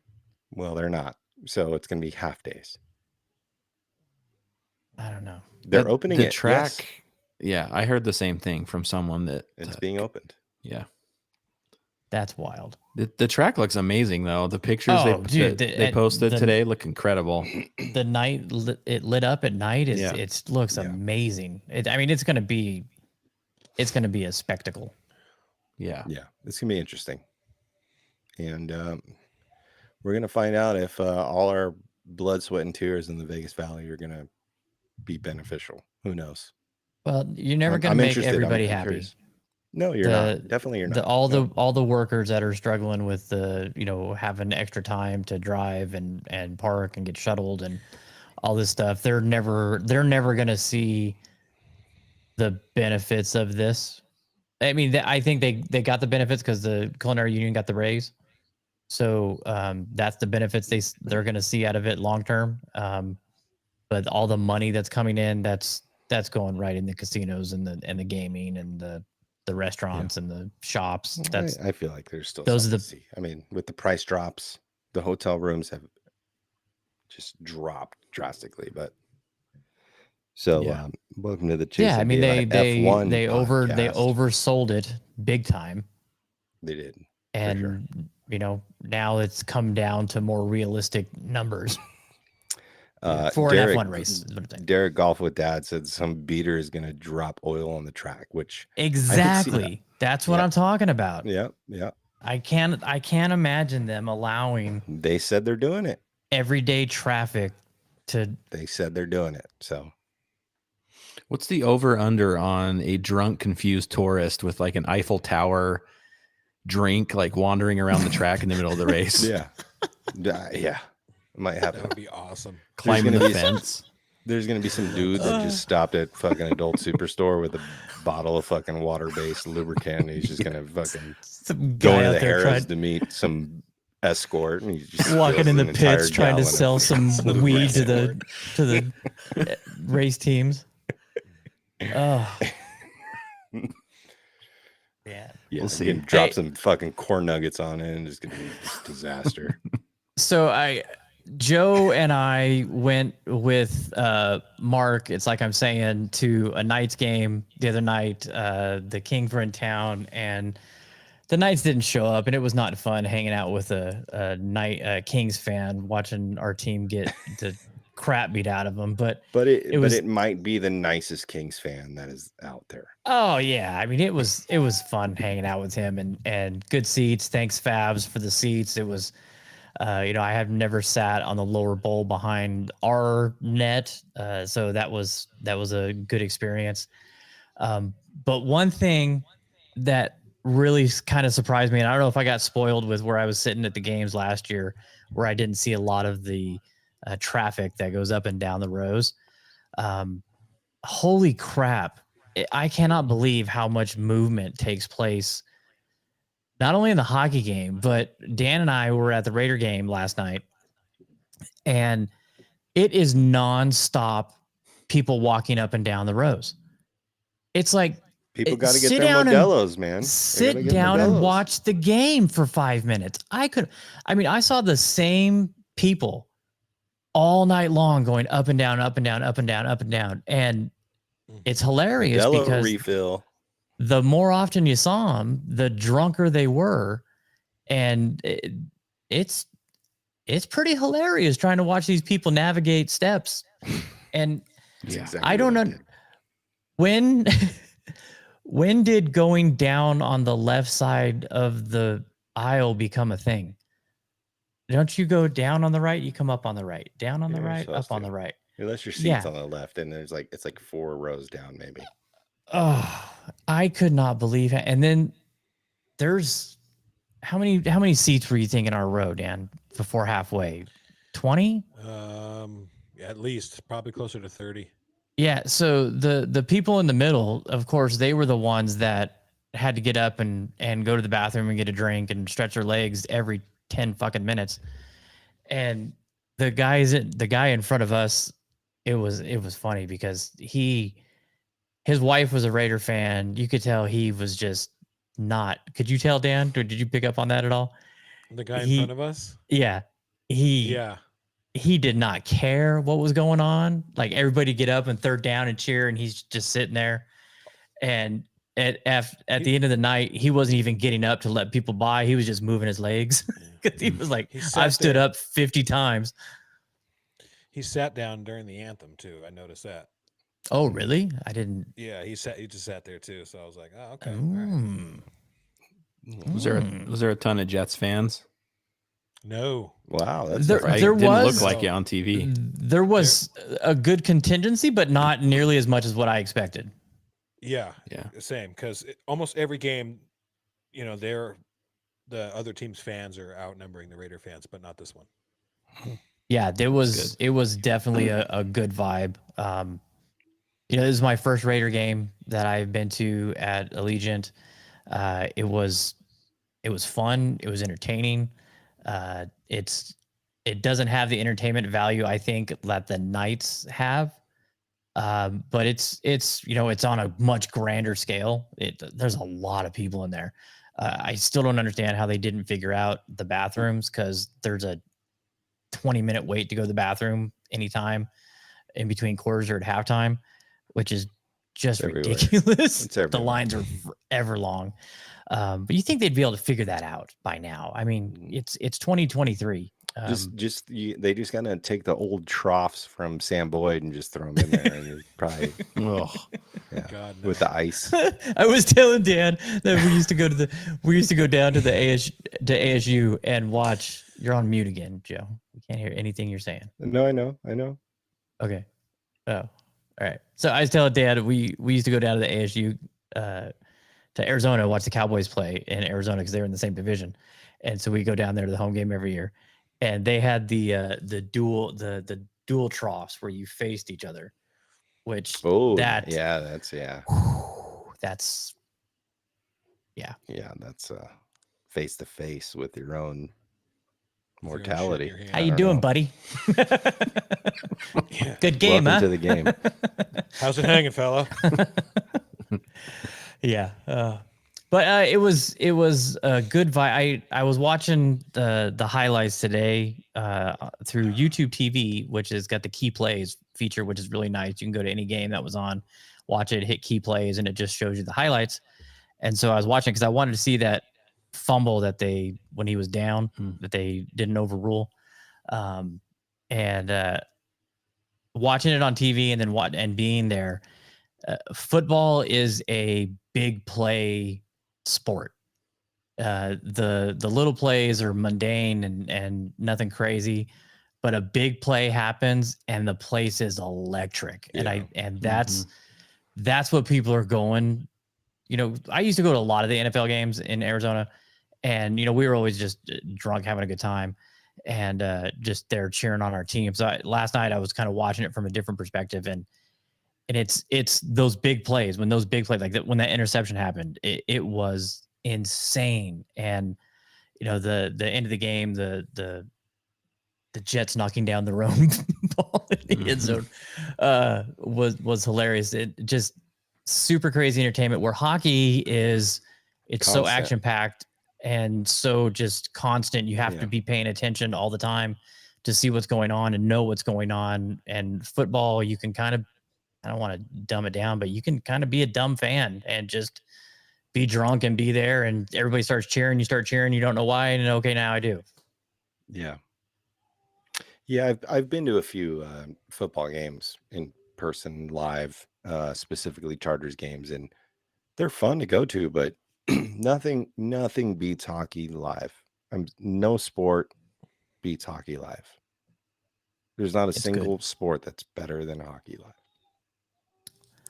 Speaker 2: they're not. So it's going to be half days.
Speaker 1: I don't know.
Speaker 2: They're opening
Speaker 4: the
Speaker 2: it.
Speaker 4: track.
Speaker 2: Yes.
Speaker 4: Yeah, I heard the same thing from someone that
Speaker 2: it's being opened.
Speaker 4: Yeah,
Speaker 1: that's wild.
Speaker 4: The track looks amazing though. The pictures they posted today look incredible.
Speaker 1: The night it lit up at night it looks amazing. It's going to be a spectacle.
Speaker 2: Yeah, it's going to be interesting, and we're going to find out if all our blood, sweat, and tears in the Vegas Valley are going to be beneficial. Who knows?
Speaker 1: Well, you're never going to make everybody happy.
Speaker 2: Curious. No, you're not. Definitely you're not.
Speaker 1: All the workers that are struggling with having extra time to drive and park and get shuttled and all this stuff, they're never going to see the benefits of this. I mean, I think they got the benefits because the culinary union got the raise. So that's the benefits they're going to see out of it long term. But all the money that's coming in, that's going right in the casinos and the gaming and the restaurants and the shops.
Speaker 2: I feel like there's still
Speaker 1: those
Speaker 2: to see. I mean, with the price drops, the hotel rooms have just dropped drastically. But so welcome to the Chasing.
Speaker 1: Yeah, I mean
Speaker 2: they
Speaker 1: oversold it big time.
Speaker 2: They did,
Speaker 1: and now it's come down to more realistic numbers. For an F1 race.
Speaker 2: Derek Golf with Dad said some beater is going to drop oil on the track, which
Speaker 1: exactly that's what I'm talking about.
Speaker 2: Yeah.
Speaker 1: I can't imagine them allowing
Speaker 2: They said they're doing it.
Speaker 1: everyday traffic to.
Speaker 2: They said they're doing it. So
Speaker 4: What's the over under on a drunk, confused tourist with like an Eiffel Tower drink, like wandering around the track in the middle of the race?
Speaker 2: yeah, yeah, it might
Speaker 3: That
Speaker 2: happen.
Speaker 3: would be awesome.
Speaker 4: Climbing
Speaker 2: gonna
Speaker 4: the
Speaker 2: be
Speaker 4: fence.
Speaker 2: There's gonna be some dude that just stopped at fucking adult superstore with a bottle of fucking water-based lubricant. He's just gonna fucking
Speaker 1: Some
Speaker 2: go
Speaker 1: guy
Speaker 2: into
Speaker 1: out
Speaker 2: the
Speaker 1: there
Speaker 2: Harris
Speaker 1: trying,
Speaker 2: to meet some escort, and he's just
Speaker 1: walking
Speaker 2: spills
Speaker 1: in the
Speaker 2: an entire
Speaker 1: pits trying to
Speaker 2: gallon of
Speaker 1: sell some
Speaker 2: lubricant.
Speaker 1: weed to the race teams. Oh, yeah.
Speaker 2: Yeah,
Speaker 4: We'll see.
Speaker 2: see. Drop
Speaker 1: Hey.
Speaker 2: some fucking corn nuggets on it, and it's gonna be just disaster.
Speaker 1: So Joe and I went with Mark. It's like I'm saying, to a Knights game the other night. The Kings were in town, and the Knights didn't show up, and it was not fun hanging out with a Kings fan watching our team get the crap beat out of them. But
Speaker 2: But
Speaker 1: was-
Speaker 2: it might be the nicest Kings fan that is out there.
Speaker 1: oh yeah, I mean it was fun hanging out with him, and good seats. Thanks Fabs for the seats. It was. I have never sat on the lower bowl behind our net, so that was a good experience. But one thing that really kind of surprised me, and I don't know if I got spoiled with where I was sitting at the games last year, where I didn't see a lot of the traffic that goes up and down the rows. Holy crap! I cannot believe how much movement takes place. Not only in the hockey game, but Dan and I were at the Raider game last night, and it is nonstop people walking up and down the rows. It's like
Speaker 2: People got to get
Speaker 1: sit
Speaker 2: their
Speaker 1: down and-
Speaker 2: Modelo's, man. They gotta
Speaker 1: sit
Speaker 2: get
Speaker 1: down and
Speaker 2: Modelo's.
Speaker 1: watch the game for 5 minutes. I saw the same people all night long going up and down, up and down, up and down, up and down. And it's hilarious
Speaker 2: Modelo
Speaker 1: because
Speaker 2: refill.
Speaker 1: the more often you saw them, the drunker they were. And it's pretty hilarious trying to watch these people navigate steps. And
Speaker 2: That's
Speaker 4: Yeah.
Speaker 2: exactly
Speaker 1: I don't
Speaker 2: what
Speaker 1: know
Speaker 2: did.
Speaker 1: when did going down on the left side of the aisle become a thing? Don't you go down on the right? You come up on the right, down on
Speaker 2: Yeah,
Speaker 1: the
Speaker 2: you're
Speaker 1: right,
Speaker 2: supposed
Speaker 1: up on
Speaker 2: to.
Speaker 1: the right.
Speaker 2: Unless your seat's
Speaker 1: Yeah.
Speaker 2: on the left, and it's like 4 rows down, maybe.
Speaker 1: Oh, I could not believe it. And then there's how many seats were you thinking in our row, Dan, before halfway? 20?
Speaker 3: At least probably closer to 30.
Speaker 1: Yeah. So the people in the middle, of course, they were the ones that had to get up and go to the bathroom and get a drink and stretch their legs every 10 fucking minutes. And the guy in front of us, it was funny because his wife was a Raider fan. You could tell he was just not. Could you tell, Dan? Or did you pick up on that at all?
Speaker 3: The guy in
Speaker 1: He-
Speaker 3: front of us?
Speaker 1: Yeah.
Speaker 3: Yeah.
Speaker 1: He did not care what was going on. Like everybody get up and third down and cheer, and he's just sitting there. And at the end of the night, he wasn't even getting up to let people by. He was just moving his legs. 'Cause he was like,
Speaker 3: He sat
Speaker 1: I've stood
Speaker 3: there.
Speaker 1: up 50 times.
Speaker 3: He sat down during the anthem too. I noticed that.
Speaker 1: Oh, really? I didn't.
Speaker 3: Yeah, he just sat there too. So I was like, oh, okay. All right.
Speaker 4: Was there a ton of Jets fans?
Speaker 3: No.
Speaker 2: Wow, that's
Speaker 1: There-
Speaker 2: surprising.
Speaker 4: It didn't
Speaker 1: was-
Speaker 4: look like it on TV.
Speaker 1: There was a good contingency, but not nearly as much as what I expected.
Speaker 3: Yeah.
Speaker 4: Yeah.
Speaker 3: Same. Because almost every game, the other team's fans are outnumbering the Raider fans, but not this one.
Speaker 1: Yeah, it was definitely a good vibe. This is my first Raider game that I've been to at Allegiant. It was fun. It was entertaining. It doesn't have the entertainment value I think that the Knights have, but it's on a much grander scale. There's a lot of people in there. I still don't understand how they didn't figure out the bathrooms, because there's a 20-minute wait to go to the bathroom anytime in between quarters or at halftime, which is just
Speaker 2: It's everywhere.
Speaker 1: ridiculous.
Speaker 2: It's
Speaker 1: The
Speaker 2: everywhere.
Speaker 1: lines are forever long. But you think they'd be able to figure that out by now. I mean, it's 2023.
Speaker 2: They just gotta take the old troughs from Sam Boyd and just throw them in there, and it's probably
Speaker 4: Ugh.
Speaker 2: yeah,
Speaker 3: God, no.
Speaker 2: with the ice.
Speaker 1: I was telling Dan that we used to go down to the ASU and watch. You're on mute again, Joe. We can't hear anything you're saying.
Speaker 2: No, I know.
Speaker 1: Okay. Oh, all right. So I was telling Dan we used to go down to the ASU to Arizona, watch the Cowboys play in Arizona because they were in the same division, and so we go down there to the home game every year, and they had the dual troughs where you faced each other, which
Speaker 2: Oh,
Speaker 1: that
Speaker 2: yeah, that's
Speaker 1: that's
Speaker 2: that's face to face with your own
Speaker 3: With your own shit in
Speaker 2: mortality.
Speaker 3: your hand.
Speaker 1: how
Speaker 2: I
Speaker 1: you
Speaker 2: don't
Speaker 1: doing,
Speaker 2: know.
Speaker 1: buddy?
Speaker 3: Yeah.
Speaker 1: Good game,
Speaker 2: Welcome
Speaker 1: huh?
Speaker 2: to the game.
Speaker 3: How's it hanging, fella?
Speaker 1: Yeah. But it was a good vibe. I was watching the highlights today through YouTube TV, which has got the key plays feature, which is really nice. You can go to any game that was on, watch it, hit key plays, and it just shows you the highlights. And so I was watching because I wanted to see that fumble that when he was down, that they didn't overrule. And watching it on TV and then being there, football is a big play sport. The little plays are mundane and nothing crazy, but a big play happens and the place is electric.
Speaker 2: Yeah.
Speaker 1: And that's what people are going. I used to go to a lot of the NFL games in Arizona, and we were always just drunk, having a good time, and just there cheering on our team. So last night I was kind of watching it from a different perspective, and it's those big plays. When those big plays, like that, when that interception happened, it was insane. And the end of the game, the Jets knocking down the own ball in the end zone was hilarious. It just super crazy entertainment. Where hockey it's so
Speaker 2: Constant.
Speaker 1: action packed and so just constant. You have to be paying attention all the time to see what's going on and know what's going on. And football, you can kind of, I don't want to dumb it down, but you can kind of be a dumb fan and just be drunk and be there, and everybody starts cheering. You start cheering. You don't know why. And okay, now I do.
Speaker 2: Yeah. Yeah, I've been to a few football games in person live, specifically Chargers games, and they're fun to go to, but nothing beats hockey live. No sport beats hockey live. There's not a single sport that's better than hockey live.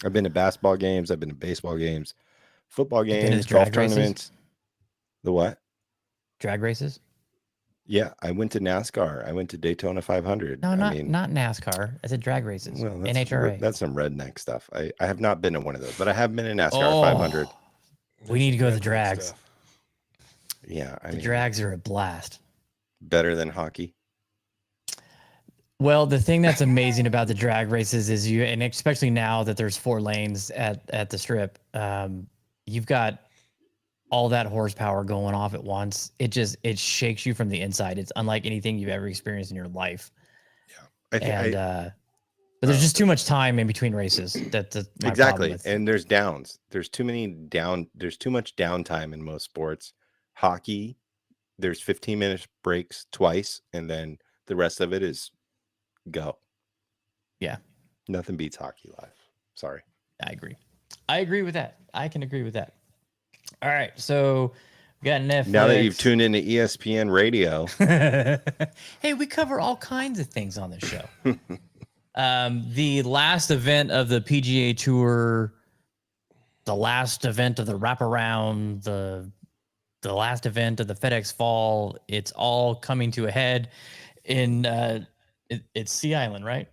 Speaker 2: I've been to basketball games, I've been to baseball games, football games, golf tournaments. The what?
Speaker 1: Drag races?
Speaker 2: Yeah, I went to NASCAR. I went to Daytona 500.
Speaker 1: No, not NASCAR. I said drag races.
Speaker 2: Well,
Speaker 1: NHRA.
Speaker 2: That's some redneck stuff. I have not been to one of those, but I have been in NASCAR 500.
Speaker 1: We need to go to the drags.
Speaker 3: Stuff.
Speaker 2: Yeah,
Speaker 1: The drags are a blast.
Speaker 2: Better than hockey.
Speaker 1: Well, the thing that's amazing about the drag races is and especially now that there's 4 lanes at the strip, you've got all that horsepower going off at once. It shakes you from the inside. It's unlike anything you've ever experienced in your life. Yeah. But there's just too much time in between races. That's my
Speaker 2: exactly.
Speaker 1: problem with
Speaker 2: And there's downs. There's too much downtime in most sports. Hockey, there's 15-minute breaks twice, and then the rest of it is go.
Speaker 1: Yeah.
Speaker 2: Nothing beats hockey live. Sorry.
Speaker 1: I agree with that. I can agree with that. All right. So we got Netflix.
Speaker 2: Now that you've tuned into ESPN radio.
Speaker 1: Hey, we cover all kinds of things on this show. The last event of the PGA Tour, the last event of the wraparound, the last event of the FedEx Fall, it's all coming to a head in it's Sea Island, right?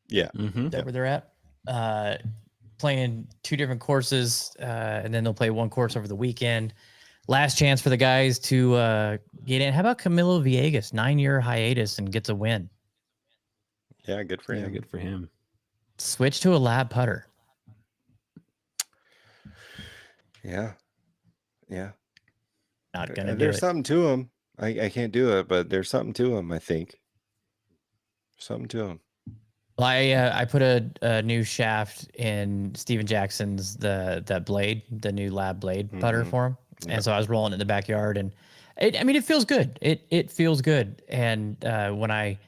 Speaker 2: Yeah.
Speaker 1: Is that where they're at? Playing 2 different courses, and then they'll play 1 course over the weekend. Last chance for the guys to get in. How about Camilo Villegas, 9-year hiatus, and gets a win?
Speaker 2: Yeah, good for him.
Speaker 4: Good for him.
Speaker 1: Switch to a lab putter.
Speaker 2: Yeah.
Speaker 1: Not gonna do
Speaker 2: There's
Speaker 1: it.
Speaker 2: something to him. I can't do it, but there's something to him, I think. Something to him.
Speaker 1: Well, I put a new shaft in Steven Jackson's the blade, the new lab blade putter for him. And so I was rolling in the backyard, and I mean, it feels good. It feels good. And when I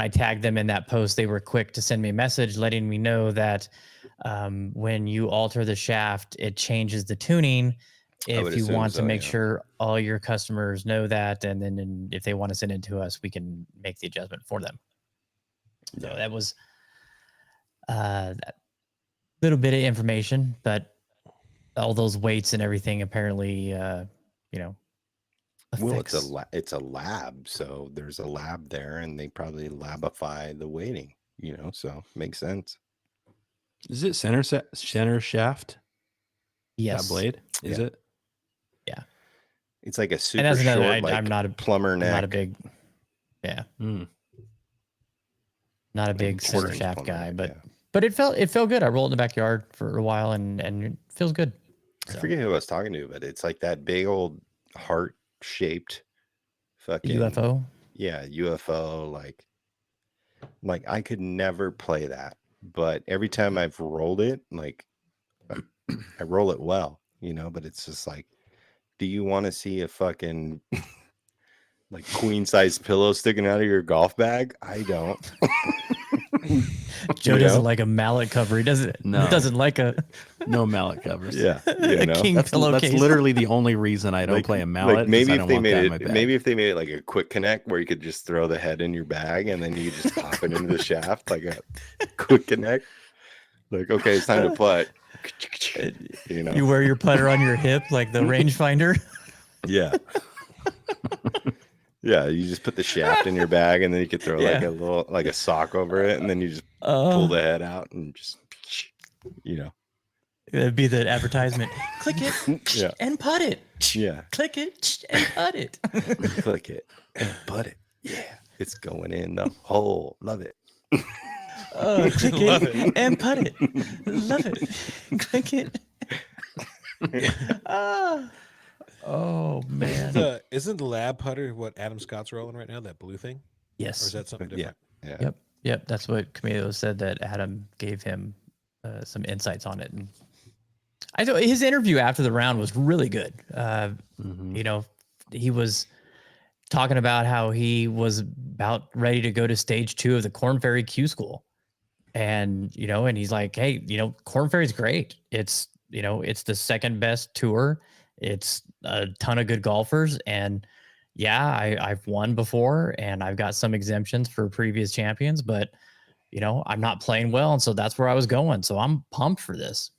Speaker 1: tagged them in that post, they were quick to send me a message letting me know that when you alter the shaft, it changes the tuning.
Speaker 2: I would
Speaker 1: If you
Speaker 2: assume
Speaker 1: want to
Speaker 2: so,
Speaker 1: make
Speaker 2: yeah.
Speaker 1: sure all your customers know that, and then if they want to send it to us, we can make the adjustment for them. So that was a little bit of information, but all those weights and everything apparently,
Speaker 2: Well,
Speaker 1: affects.
Speaker 2: it's a lab, so there's a lab there, and they probably labify the weighting. So makes sense.
Speaker 4: Is it center shaft?
Speaker 1: Yes.
Speaker 4: That blade? Is
Speaker 2: Yeah.
Speaker 4: it?
Speaker 1: Yeah.
Speaker 2: It's like a
Speaker 1: And
Speaker 2: super
Speaker 1: that's another.
Speaker 2: short, like
Speaker 1: I'm not a
Speaker 2: plumber neck.
Speaker 1: not a big. Yeah. Not a big center
Speaker 2: quarter-inch
Speaker 1: shaft
Speaker 2: plumber
Speaker 1: guy,
Speaker 2: neck,
Speaker 1: but it felt good. I rolled in the backyard for a while and it feels good.
Speaker 2: I
Speaker 1: So,
Speaker 2: forget who I was talking to, but it's like that big old heart-shaped fucking
Speaker 1: UFO.
Speaker 2: Yeah, UFO. Like I could never play that, but every time I've rolled it, like I roll it well, But it's just like, do you want to see a fucking like queen size pillow sticking out of your golf bag? I don't.
Speaker 1: Joe doesn't like a mallet cover. He doesn't.
Speaker 4: No.
Speaker 1: Doesn't like a
Speaker 4: No mallet covers.
Speaker 2: Yeah,
Speaker 1: a king
Speaker 4: That's
Speaker 1: pillowcase.
Speaker 4: literally the only reason I don't play a mallet.
Speaker 2: Like maybe
Speaker 4: I
Speaker 2: if
Speaker 4: don't
Speaker 2: they
Speaker 4: want
Speaker 2: made
Speaker 4: that in
Speaker 2: it,
Speaker 4: my bag.
Speaker 2: maybe if they made it like a quick connect where you could just throw the head in your bag and then you could just pop it into the shaft like a quick connect. Like, okay, it's time to putt.
Speaker 1: You wear your putter on your hip like the rangefinder.
Speaker 2: Yeah. Yeah, you just put the shaft in your bag and then you could throw like
Speaker 1: Yeah.
Speaker 2: a little like a sock over it and then you just pull the head out and just
Speaker 1: It'd be the advertisement. Click it
Speaker 2: Yeah.
Speaker 1: and putt it.
Speaker 2: Yeah.
Speaker 1: Click it and putt it.
Speaker 2: Click it and putt it. Yeah. It's going in the hole. Love it.
Speaker 1: Click it and putt it. Love it. Click it. Oh man.
Speaker 3: Isn't the lab putter what Adam Scott's rolling right now? That blue thing, or
Speaker 1: Yes.
Speaker 3: is that something
Speaker 2: Yeah.
Speaker 3: different?
Speaker 2: Yeah.
Speaker 1: Yep. That's what Camilo said, that Adam gave him some insights on it. And I thought his interview after the round was really good. He was talking about how he was about ready to go to stage 2 of the Corn Ferry Q School. And, and he's like, hey, Corn Ferry's great. It's, it's the second best tour. It's a ton of good golfers. And yeah, I've won before and I've got some exemptions for previous champions, but I'm not playing well. And so that's where I was going. So I'm pumped for this.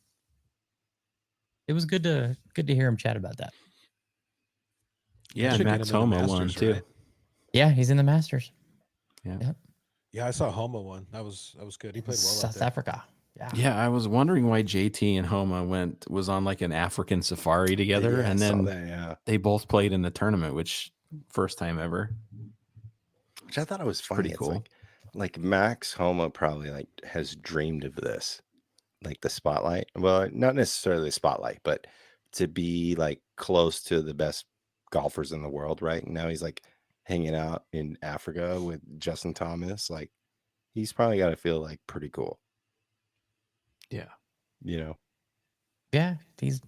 Speaker 1: It was good to hear him chat about that.
Speaker 4: Yeah,
Speaker 3: Should get
Speaker 4: Max
Speaker 3: him in the
Speaker 4: Homa won
Speaker 3: Masters,
Speaker 4: too.
Speaker 3: right?
Speaker 1: Yeah, he's in the Masters.
Speaker 4: Yeah.
Speaker 1: Yep.
Speaker 3: Yeah, I saw Homa one. That was good. He played well out
Speaker 1: South
Speaker 3: there.
Speaker 1: Africa. Yeah.
Speaker 4: Yeah, I was wondering why JT and Homa was on like an African safari together,
Speaker 2: Yeah,
Speaker 4: and
Speaker 2: I saw
Speaker 4: then
Speaker 2: that, yeah.
Speaker 4: they both played in the tournament, which first time ever.
Speaker 2: Which I thought it was funny.
Speaker 4: Pretty cool.
Speaker 2: Like Max Homa probably like has dreamed of this, like the spotlight. Well, not necessarily the spotlight, but to be like close to the best golfers in the world, right? And now he's like hanging out in Africa with Justin Thomas. Like he's probably got to feel like pretty cool.
Speaker 4: Yeah.
Speaker 1: Yeah, he's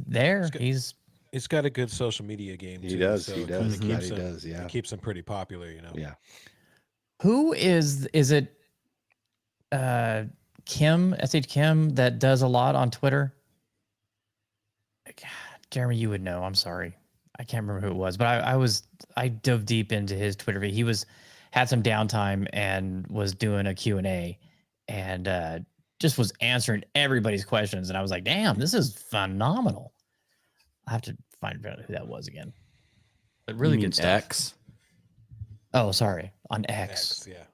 Speaker 1: there.
Speaker 3: He's got a good social media game too.
Speaker 2: He does.
Speaker 3: So
Speaker 2: He
Speaker 3: it
Speaker 2: does.
Speaker 3: kinda
Speaker 2: That
Speaker 3: keeps
Speaker 2: he
Speaker 3: him-
Speaker 2: does. Yeah.
Speaker 3: It keeps him pretty popular,
Speaker 2: Yeah.
Speaker 1: Who is it? Kim, SH Kim, that does a lot on Twitter. God, Jeremy, you would know. I'm sorry, I can't remember who it was, but I dove deep into his Twitter feed. He had some downtime and was doing a Q&A and just was answering everybody's questions. And I was like, damn, this is phenomenal. I have to find out who that was again. But really
Speaker 4: You mean
Speaker 1: good stuff.
Speaker 4: X?
Speaker 1: Oh, sorry, on X.
Speaker 3: X, yeah.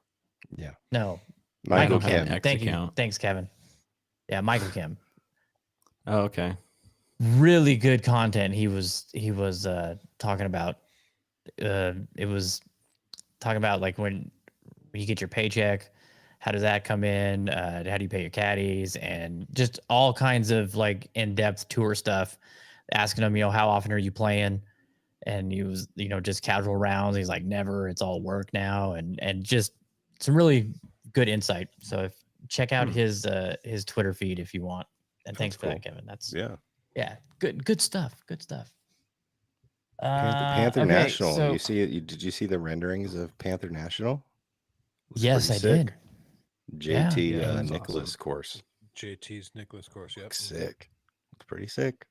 Speaker 2: Yeah.
Speaker 1: No,
Speaker 2: Michael
Speaker 4: don't have
Speaker 2: Kim.
Speaker 4: an X
Speaker 1: Thank you.
Speaker 4: account.
Speaker 1: Thanks, Kevin. Yeah, Michael Kim.
Speaker 4: Oh, okay.
Speaker 1: Really good content. He was talking about. It was talking about like when you get your paycheck, how does that come in? How do you pay your caddies, and just all kinds of like in-depth tour stuff. Asking him, how often are you playing? And he was, just casual rounds. He's like, never. It's all work now, and just some really good insight. So check out his Twitter feed if you want. And thanks for that, Kevin. That's
Speaker 2: Yeah.
Speaker 1: yeah, good stuff. Good stuff.
Speaker 2: Panther
Speaker 1: okay,
Speaker 2: National.
Speaker 1: so
Speaker 2: You see it? Did you see the renderings of Panther National? Looks
Speaker 1: yes, I
Speaker 2: pretty sick.
Speaker 1: did. Yeah.
Speaker 2: JT
Speaker 3: Yeah, it was
Speaker 2: Nicholas
Speaker 3: awesome.
Speaker 2: course.
Speaker 3: JT's Nicholas course. Yep.
Speaker 2: Looks sick. It's pretty sick.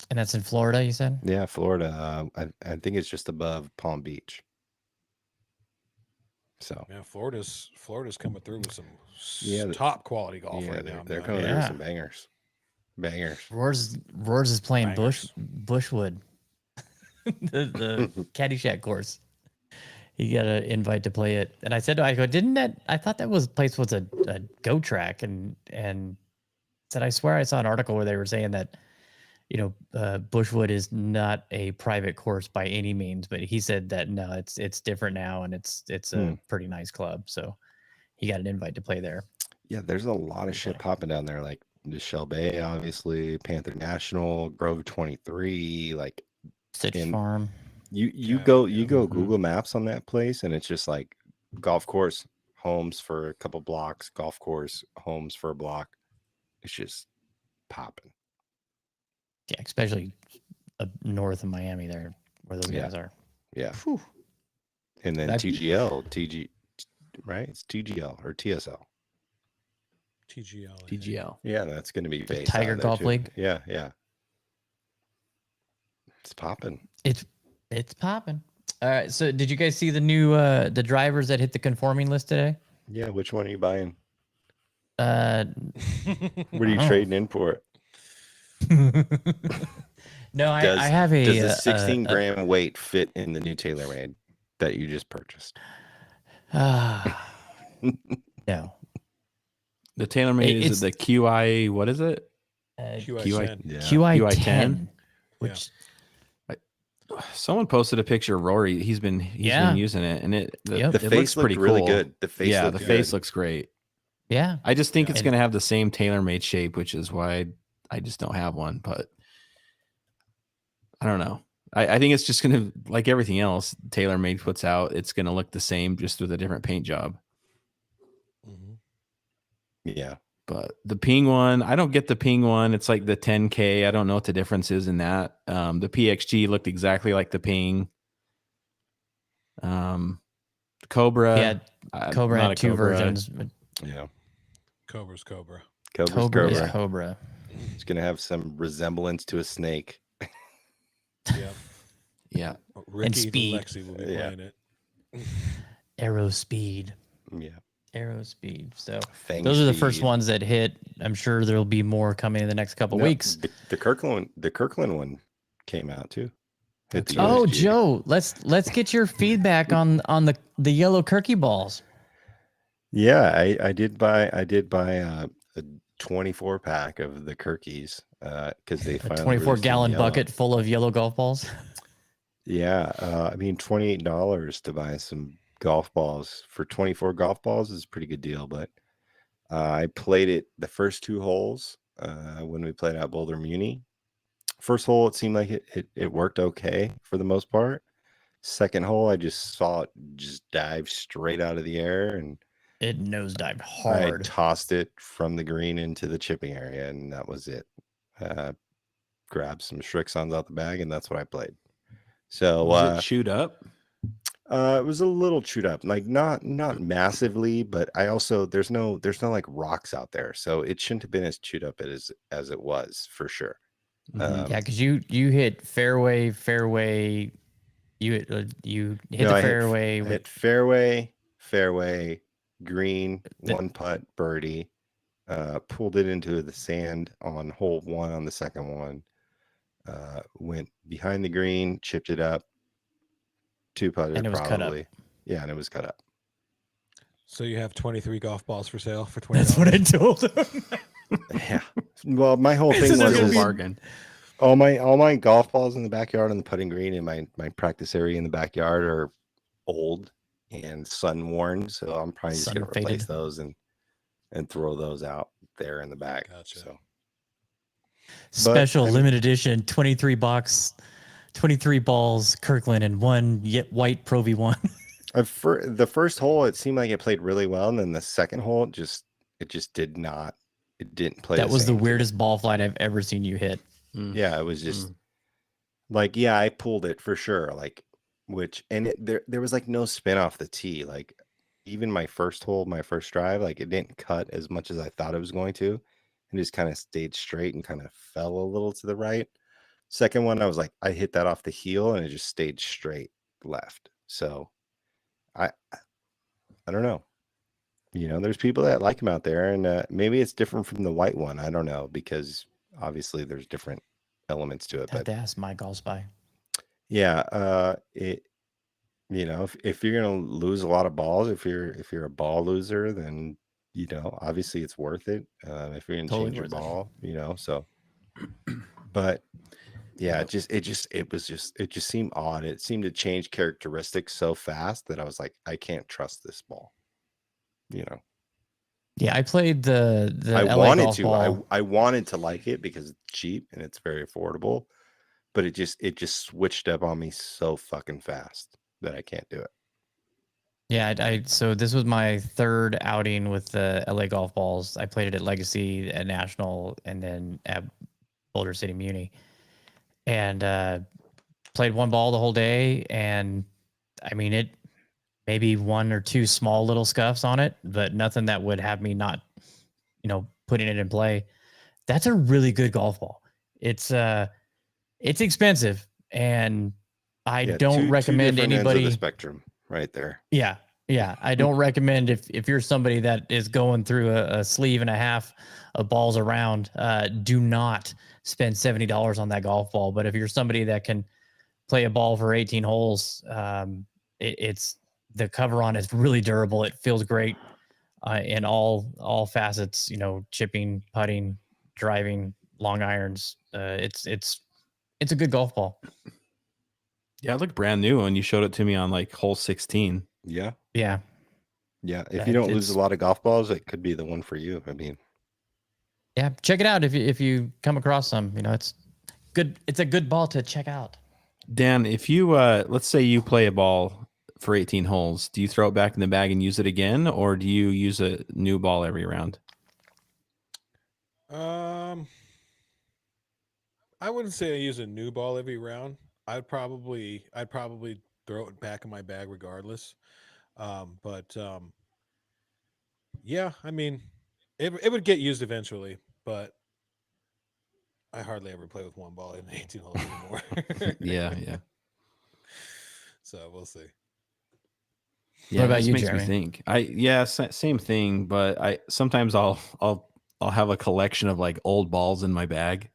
Speaker 1: And that's in Florida, you said?
Speaker 2: Yeah, Florida. I think it's just above Palm Beach. So
Speaker 3: Yeah, Florida's coming through with some
Speaker 2: Yeah,
Speaker 3: top quality golf
Speaker 2: yeah,
Speaker 3: right now.
Speaker 2: they're
Speaker 3: man.
Speaker 2: coming through with
Speaker 1: Yeah.
Speaker 2: some bangers. Bangers.
Speaker 1: Roars is playing
Speaker 3: Bangers.
Speaker 1: Bushwood, the Caddyshack course. He got an invite to play it, and I said, "I go, didn't that? I thought that place was a go track," and said, "I swear I saw an article where they were saying that, Bushwood is not a private course by any means, but he said that no, it's different now, and it's a pretty nice club, so he got an invite to play there."
Speaker 2: Yeah, there's a lot of shit popping down there, like Michelle Bay, obviously, Panther National, Grove 23. Like
Speaker 1: Stitch
Speaker 2: in-
Speaker 1: Farm.
Speaker 2: you
Speaker 3: Yeah,
Speaker 2: go
Speaker 3: yeah.
Speaker 2: Google Maps on that place, and it's just like golf course, homes for a couple blocks, golf course, homes for a block. It's just popping.
Speaker 1: Yeah, especially north of Miami there, where those
Speaker 2: Yeah.
Speaker 1: guys are.
Speaker 2: Yeah.
Speaker 1: Whew.
Speaker 2: And then
Speaker 1: That-
Speaker 2: TGL, right? It's TGL or TSL.
Speaker 3: TGL. I think.
Speaker 4: TGL.
Speaker 2: Yeah, that's going to be
Speaker 1: The
Speaker 2: based
Speaker 1: Tiger
Speaker 2: out of there,
Speaker 1: Golf
Speaker 2: too.
Speaker 1: League?
Speaker 2: Yeah, yeah. It's popping.
Speaker 1: It's popping. All right. So did you guys see the new the drivers that hit the conforming list today?
Speaker 2: Yeah, which one are you buying?
Speaker 1: Uh
Speaker 2: What are you
Speaker 1: Oh.
Speaker 2: trading in for it?
Speaker 1: no, I
Speaker 2: Does
Speaker 1: have a
Speaker 2: does the 16 gram weight fit in the new TaylorMade that you just purchased?
Speaker 1: no.
Speaker 4: The TaylorMade
Speaker 1: It's-
Speaker 4: is it the QI? What is it?
Speaker 3: QI10.
Speaker 2: Yeah.
Speaker 1: QI10,
Speaker 4: QI10?
Speaker 1: which
Speaker 4: Someone posted a picture of Rory. He's been
Speaker 1: Yeah.
Speaker 4: using it, and
Speaker 1: Yep.
Speaker 2: The
Speaker 4: it
Speaker 2: face
Speaker 4: looks
Speaker 2: looked
Speaker 4: pretty
Speaker 2: really
Speaker 4: cool.
Speaker 2: good. The face
Speaker 4: yeah,
Speaker 2: looked
Speaker 4: the face
Speaker 2: good.
Speaker 4: looks great.
Speaker 1: yeah.
Speaker 4: I just think
Speaker 3: Yeah.
Speaker 4: it's
Speaker 1: And-
Speaker 4: going to have the same TaylorMade shape, which is why I just don't have one. But I don't know. I think it's just going to, like everything else TaylorMade puts out, it's going to look the same, just with a different paint job.
Speaker 3: Mhm.
Speaker 2: Yeah.
Speaker 4: But the Ping one, I don't get the Ping one. It's like the 10K. I don't know what the difference is in that. The PXG looked exactly like the Ping. Cobra.
Speaker 1: Yeah, Cobra
Speaker 4: not
Speaker 1: had
Speaker 4: a
Speaker 1: two
Speaker 4: Cobra.
Speaker 1: versions. But
Speaker 2: Yeah.
Speaker 3: Cobra's Cobra.
Speaker 2: Cobra's
Speaker 1: Cobra is
Speaker 2: Cobra.
Speaker 1: Cobra.
Speaker 2: It's going to have some resemblance to a snake.
Speaker 3: Yep.
Speaker 4: Yeah.
Speaker 3: Ricky
Speaker 1: speed.
Speaker 3: and Lexi will be
Speaker 2: Yeah.
Speaker 3: playing it.
Speaker 1: Arrow Speed.
Speaker 2: Yeah.
Speaker 1: Arrow Speed. So
Speaker 2: Fang
Speaker 1: those are the first
Speaker 2: speed.
Speaker 1: ones that hit. I'm sure there'll be more coming in the next couple
Speaker 2: No,
Speaker 1: weeks.
Speaker 2: The Kirkland one came out too. Hit the
Speaker 1: Oh,
Speaker 2: USG.
Speaker 1: Joe, let's get your feedback on the yellow Kirky balls.
Speaker 2: Yeah, I did buy a 24 pack of the Kirkies because they
Speaker 1: A
Speaker 2: finally
Speaker 1: 24
Speaker 2: released them
Speaker 1: gallon
Speaker 2: yellow.
Speaker 1: bucket full of yellow golf balls.
Speaker 2: Yeah, I mean $28 to buy some golf balls for 24 golf balls is a pretty good deal. But I played it the first two holes when we played out Boulder Muni. First hole, it seemed like it worked okay for the most part. Second hole, I just saw it just dive straight out of the air, and
Speaker 1: It nosedived
Speaker 2: I
Speaker 1: hard.
Speaker 2: tossed it from the green into the chipping area, and that was it. Grabbed some Shrixons out the bag, and that's what I played. So
Speaker 4: Was it chewed up?
Speaker 2: it was a little chewed up, like not massively, but I also there's no like rocks out there, so it shouldn't have been as chewed up as it was for sure.
Speaker 4: Mhm.
Speaker 1: Yeah, because you hit fairway. You hit
Speaker 2: No,
Speaker 1: the
Speaker 2: I
Speaker 1: fairway.
Speaker 2: hit fairway, green,
Speaker 1: The-
Speaker 2: one putt, birdie. Pulled it into the sand on hole one on the second one. Went behind the green, chipped it up, two putter
Speaker 1: And it was cut up.
Speaker 2: probably. Yeah, and it was cut up.
Speaker 3: So you have 23 golf balls for sale for $20.
Speaker 1: That's what I told him.
Speaker 2: Yeah. Well, my whole thing
Speaker 1: This is
Speaker 2: was
Speaker 1: gonna
Speaker 4: Real
Speaker 1: be-
Speaker 4: bargain.
Speaker 2: all my golf balls in the backyard on the putting green and my practice area in the backyard are old and sun worn, so I'm probably just gonna
Speaker 1: Sun-faded.
Speaker 2: replace those and throw those out there in the back.
Speaker 3: Gotcha.
Speaker 2: So
Speaker 1: Special
Speaker 2: I mean-
Speaker 1: limited edition 23 box, 23 balls, Kirkland, and one yet white Pro V1.
Speaker 2: the first hole, it seemed like it played really well, and then the second hole, it just didn't play.
Speaker 1: That was the
Speaker 2: same to me.
Speaker 1: weirdest ball flight I've ever seen you hit.
Speaker 4: Mm.
Speaker 2: Yeah, it was just Like, yeah, I pulled it for sure. Like, there was like no spin off the tee. Like, even my first hole, my first drive, like it didn't cut as much as I thought it was going to, and just kind of stayed straight and kind of fell a little to the right. Second one, I was like, I hit that off the heel and it just stayed straight left. So, I don't know. There's people that like them out there, and maybe it's different from the white one. I don't know, because obviously there's different elements to it.
Speaker 1: Have
Speaker 2: But
Speaker 1: to ask my golf spy.
Speaker 2: yeah, if you're gonna lose a lot of balls, if you're a ball loser, then obviously it's worth it. If you're gonna
Speaker 1: Totally
Speaker 2: change your
Speaker 1: worth it.
Speaker 2: ball, so. But yeah, it just seemed odd. It seemed to change characteristics so fast that I was like, I can't trust this ball.
Speaker 1: Yeah, I played the
Speaker 2: I
Speaker 1: LA
Speaker 2: wanted
Speaker 1: golf
Speaker 2: to.
Speaker 1: ball.
Speaker 2: I wanted to like it because it's cheap and it's very affordable, but it just switched up on me so fucking fast that I can't do it.
Speaker 1: Yeah, so this was my third outing with the LA golf balls. I played it at Legacy, at National, and then at Boulder City Muni, and played one ball the whole day. And I mean, it maybe one or two small little scuffs on it, but nothing that would have me not, putting it in play. That's a really good golf ball. It's expensive, and I
Speaker 2: Yeah,
Speaker 1: don't
Speaker 2: two
Speaker 1: recommend
Speaker 2: different ends of the
Speaker 1: anybody.
Speaker 2: spectrum right there.
Speaker 1: Yeah. Yeah. I don't recommend if you're somebody that is going through a sleeve and a half of balls around, do not spend $70 on that golf ball. But if you're somebody that can play a ball for 18 holes, it's the cover on is really durable. It feels great in all facets, chipping, putting, driving, long irons. It's a good golf ball.
Speaker 4: Yeah, it looked brand new when you showed it to me on like hole 16.
Speaker 2: Yeah.
Speaker 1: Yeah.
Speaker 2: Yeah. If you don't lose a lot of golf balls, it could be the one for you. I mean,
Speaker 1: yeah, check it out if you come across some. It's good. It's a good ball to check out.
Speaker 4: Dan, if you let's say you play a ball for 18 holes, do you throw it back in the bag and use it again, or do you use a new ball every round?
Speaker 3: I wouldn't say I use a new ball every round. I'd probably throw it back in my bag regardless. But yeah, I mean, it would get used eventually, but I hardly ever play with one ball in 18 holes anymore.
Speaker 4: Yeah.
Speaker 3: So we'll see.
Speaker 4: Yeah,
Speaker 1: What about
Speaker 4: this
Speaker 1: you,
Speaker 4: makes
Speaker 1: Jeremy?
Speaker 4: me think. Same thing, but I sometimes I'll have a collection of like old balls in my bag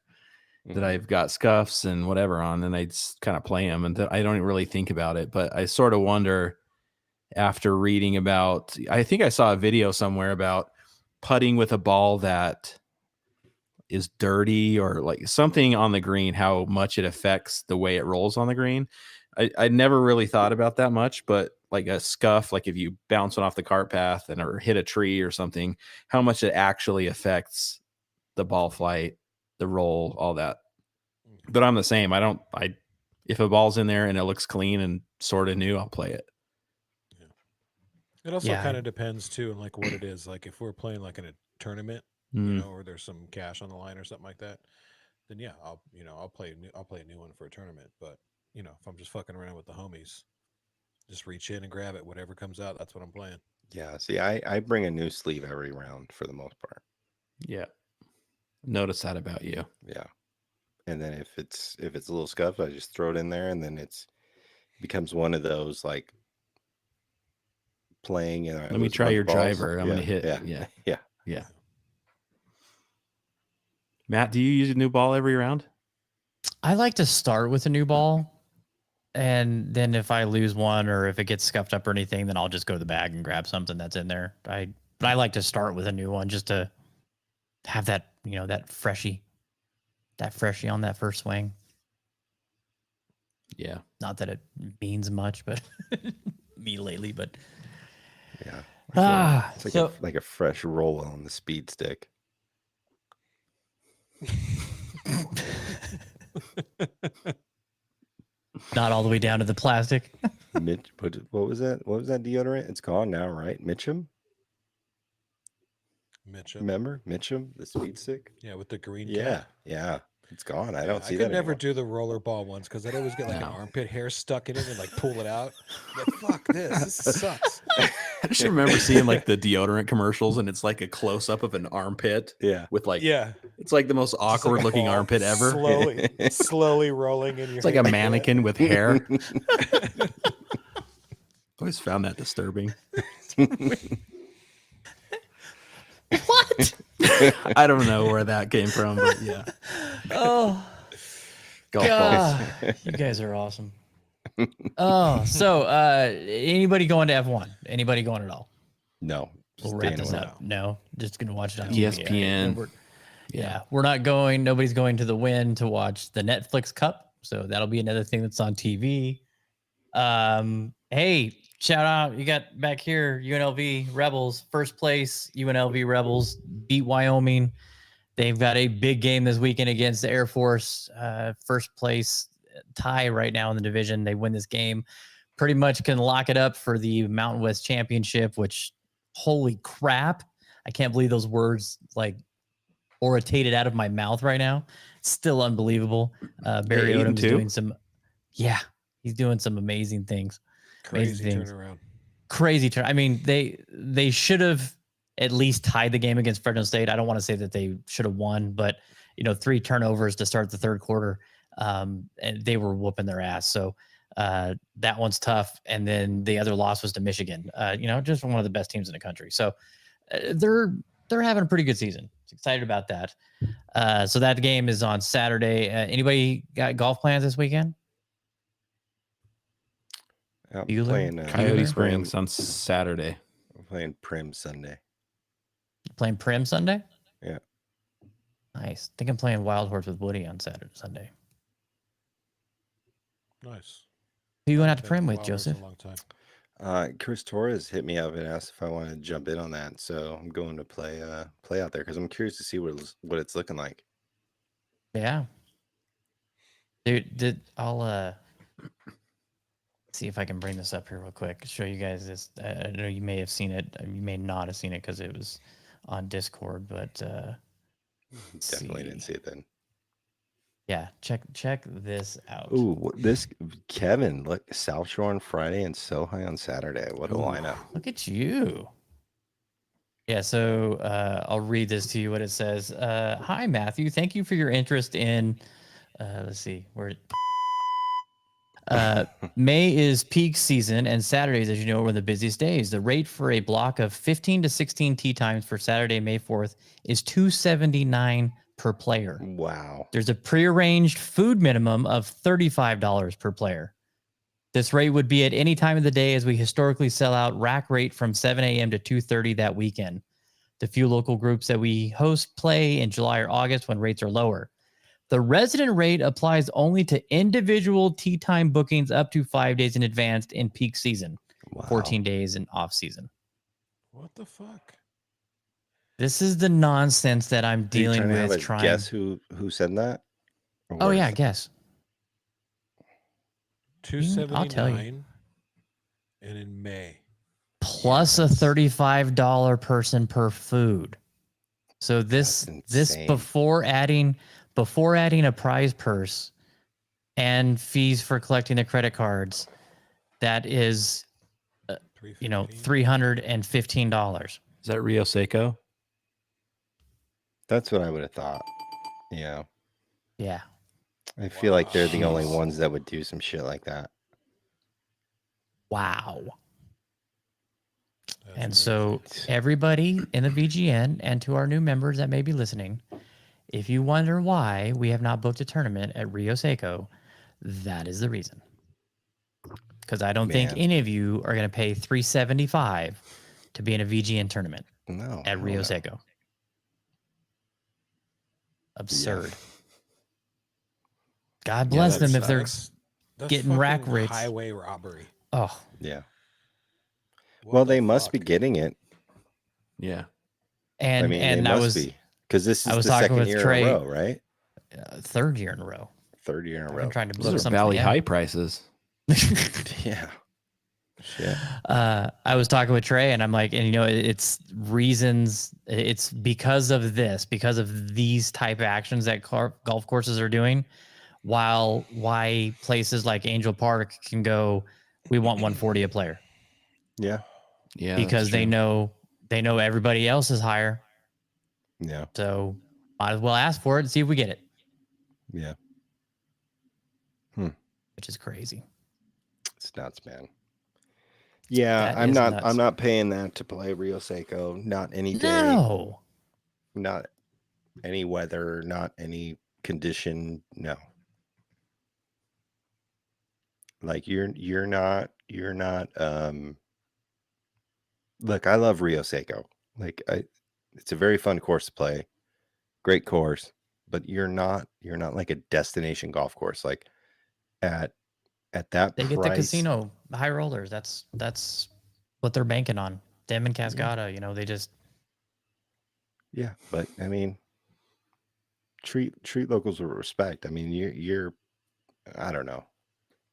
Speaker 4: that I've got scuffs and whatever on, and I just kind of play them, and I don't really think about it. But I sort of wonder after reading about. I think I saw a video somewhere about putting with a ball that is dirty or like something on the green, how much it affects the way it rolls on the green. I never really thought about that much, but like a scuff, like if you bounce one off the cart path or hit a tree or something, how much it actually affects the ball flight, the roll, all that. But I'm the same. If a ball's in there and it looks clean and sort of new, I'll play it.
Speaker 3: Yeah. It also
Speaker 1: Yeah.
Speaker 3: kind of depends too on like what it is. Like if we're playing like in a tournament, or there's some cash on the line or something like that, then yeah, I'll play a new one for a tournament. But if I'm just fucking around with the homies, just reach in and grab it. Whatever comes out, that's what I'm playing.
Speaker 2: Yeah. See, I bring a new sleeve every round for the most part.
Speaker 4: Yeah. Notice that about you.
Speaker 2: Yeah. And then if it's a little scuff, I just throw it in there, and then it becomes one of those like playing.
Speaker 4: Let me try your driver. I'm gonna hit. Yeah. Matt, do you use a new ball every round?
Speaker 1: I like to start with a new ball, and then if I lose one or if it gets scuffed up or anything, then I'll just go to the bag and grab something that's in there. But I like to start with a new one just to have that that freshie on that first swing.
Speaker 4: Yeah.
Speaker 1: Not that it means much, but me lately. But
Speaker 2: yeah, it's like a fresh roll on the speed stick.
Speaker 1: Not all the way down to the plastic.
Speaker 2: What was that? What was that deodorant? It's gone now, right? Mitchum.
Speaker 3: Mitchum.
Speaker 2: Remember Mitchum, the speed stick?
Speaker 3: Yeah, with the green
Speaker 2: Yeah,
Speaker 3: cap.
Speaker 2: yeah. It's gone. I
Speaker 3: Yeah,
Speaker 2: don't see
Speaker 3: I
Speaker 2: that
Speaker 3: could never
Speaker 2: anymore.
Speaker 3: do the rollerball ones because I'd always get like an
Speaker 4: No.
Speaker 3: armpit hair stuck in it and like pull it out. Like, fuck this. This sucks.
Speaker 4: I just remember seeing like the deodorant commercials, and it's like a close up of an armpit
Speaker 2: Yeah.
Speaker 4: with like
Speaker 3: Yeah.
Speaker 4: it's like the most
Speaker 3: Just like a
Speaker 4: awkward looking
Speaker 3: ball
Speaker 4: armpit ever.
Speaker 3: slowly rolling in your
Speaker 4: It's like a
Speaker 3: hand.
Speaker 4: mannequin with hair. Always found that disturbing.
Speaker 1: What?
Speaker 4: I don't know where that came from, but yeah.
Speaker 1: Oh,
Speaker 4: Golf balls.
Speaker 1: God. You guys are awesome. Oh, so anybody going to F1? Anybody going at all?
Speaker 2: No.
Speaker 1: We'll wrap
Speaker 2: staying
Speaker 1: this
Speaker 2: away.
Speaker 1: up. No, just gonna watch it on
Speaker 4: ESPN.
Speaker 1: TV. Yeah, we're not going. Nobody's going to the Win to watch the Netflix Cup, so that'll be another thing that's on TV. Hey, shout out! You got back here UNLV Rebels, first place. UNLV Rebels beat Wyoming. They've got a big game this weekend against the Air Force. First place tie right now in the division. They win this game, pretty much can lock it up for the Mountain West Championship. Which, holy crap! I can't believe those words like orated out of my mouth right now. Still unbelievable. Barry
Speaker 4: Hey,
Speaker 1: Odom's
Speaker 4: 8-2?
Speaker 1: doing some, yeah, he's doing some amazing things.
Speaker 3: Crazy
Speaker 1: things.
Speaker 3: turnaround.
Speaker 1: Crazy turn. I mean, they should have at least tied the game against Fresno State. I don't want to say that they should have won, but 3 turnovers to start the third quarter, and they were whooping their ass. So that one's tough. And then the other loss was to Michigan. Just one of the best teams in the country. So they're having a pretty good season. Excited about that. So that game is on Saturday. Anybody got golf plans this weekend?
Speaker 2: I'm
Speaker 1: Bueller?
Speaker 2: playing
Speaker 4: Coyote
Speaker 1: Bueller?
Speaker 4: Springs on Saturday.
Speaker 2: I'm playing Prim Sunday.
Speaker 1: Playing Prim Sunday?
Speaker 2: Yeah.
Speaker 1: Nice. I think I'm playing Wild Horse with Woody on Sunday.
Speaker 3: Nice.
Speaker 1: Who you going out to
Speaker 3: Been
Speaker 1: Prim with,
Speaker 3: wild horse a
Speaker 1: Joseph?
Speaker 3: long time.
Speaker 2: Chris Torres hit me up and asked if I want to jump in on that. So I'm going to play out there because I'm curious to see what it's looking like.
Speaker 1: Yeah. Dude, I'll see if I can bring this up here real quick. Show you guys this. I know you may have seen it. You may not have seen it because it was on Discord, but
Speaker 2: Definitely didn't see it then.
Speaker 1: Yeah, check this out.
Speaker 2: Ooh, this Kevin, look, South Shore on Friday and SoHi on Saturday. What a lineup.
Speaker 1: Look at you. Yeah, so I'll read this to you what it says. Hi, Matthew. Thank you for your interest in, let's see, where May is peak season, and Saturdays, as you know, are the busiest days. The rate for a block of 15 to 16 tee times for Saturday, May 4th is $279 per player.
Speaker 2: Wow.
Speaker 1: There's a prearranged food minimum of $35 per player. This rate would be at any time of the day, as we historically sell out rack rate from 7 a.m. to 2:30 that weekend. The few local groups that we host play in July or August when rates are lower. The resident rate applies only to individual tee time bookings up to 5 days in advance in peak season,
Speaker 2: Wow.
Speaker 1: 14 days in off season.
Speaker 3: What the fuck?
Speaker 1: This is the nonsense that I'm
Speaker 2: Are you
Speaker 1: dealing
Speaker 2: trying to have
Speaker 1: with.
Speaker 2: a guess who said that? Or
Speaker 1: Oh
Speaker 2: where
Speaker 1: yeah,
Speaker 2: is it?
Speaker 1: guess. I'll tell you.
Speaker 3: $279 and in May.
Speaker 1: Plus a $35 person per food. So this
Speaker 2: insane.
Speaker 1: before adding a prize purse and fees for collecting the credit cards, that is $315.
Speaker 4: Is that Rio Seco?
Speaker 2: That's what I would have thought. Yeah.
Speaker 1: Yeah.
Speaker 2: I feel like they're the only
Speaker 4: Jeez.
Speaker 2: ones that would do some shit like that.
Speaker 1: Wow.
Speaker 3: That's
Speaker 1: And so
Speaker 3: amazing.
Speaker 1: everybody in the VGN and to our new members that may be listening, if you wonder why we have not booked a tournament at Rio Seco, that is the reason. Because I don't think
Speaker 2: Man.
Speaker 1: any of you are going to pay $375 to be in a VGN tournament
Speaker 2: No.
Speaker 1: at Rio
Speaker 2: no.
Speaker 1: Seco. Absurd. God bless them if they're
Speaker 3: That's
Speaker 1: getting rack
Speaker 3: fucking
Speaker 1: rates.
Speaker 3: highway robbery.
Speaker 1: oh
Speaker 2: Yeah.
Speaker 3: What
Speaker 2: Well,
Speaker 3: the
Speaker 2: they must be
Speaker 3: fuck?
Speaker 2: getting it.
Speaker 4: Yeah.
Speaker 1: and
Speaker 2: I mean,
Speaker 1: and
Speaker 2: they
Speaker 1: I
Speaker 2: must
Speaker 1: was
Speaker 2: be. Because this
Speaker 1: I
Speaker 2: is
Speaker 1: was
Speaker 2: the
Speaker 1: talking
Speaker 2: second
Speaker 1: with
Speaker 2: year
Speaker 1: Trey-
Speaker 2: in a row, right?
Speaker 1: third year in a row.
Speaker 2: Third year in a
Speaker 1: I've
Speaker 2: row.
Speaker 1: been trying to book
Speaker 4: Those are
Speaker 1: something.
Speaker 4: Valley
Speaker 1: yeah.
Speaker 4: High prices.
Speaker 2: Yeah. Shit.
Speaker 1: I was talking with Trey, and I'm like, and it's reasons. It's because of this, because of these type of actions that golf courses are doing. Why places like Angel Park can go, we want 140 a player.
Speaker 2: Yeah.
Speaker 4: Yeah,
Speaker 1: Because they know everybody else is higher.
Speaker 2: Yeah.
Speaker 1: So might as well ask for it and see if we get it.
Speaker 2: Yeah.
Speaker 1: Which is crazy.
Speaker 2: It's nuts, man. Yeah,
Speaker 1: That
Speaker 2: I'm
Speaker 1: is
Speaker 2: not.
Speaker 1: nuts.
Speaker 2: I'm not paying that to play Rio Seco. Not any day.
Speaker 1: No.
Speaker 2: Not any weather. Not any condition. No. Like you're not. Look, I love Rio Seco. Like it's a very fun course to play. Great course, but you're not like a destination golf course. Like at that
Speaker 1: They
Speaker 2: price.
Speaker 1: get the casino high rollers. That's what they're banking on. Them and Cascada, they just.
Speaker 2: Yeah, but I mean, treat locals with respect. I mean, you're I don't know.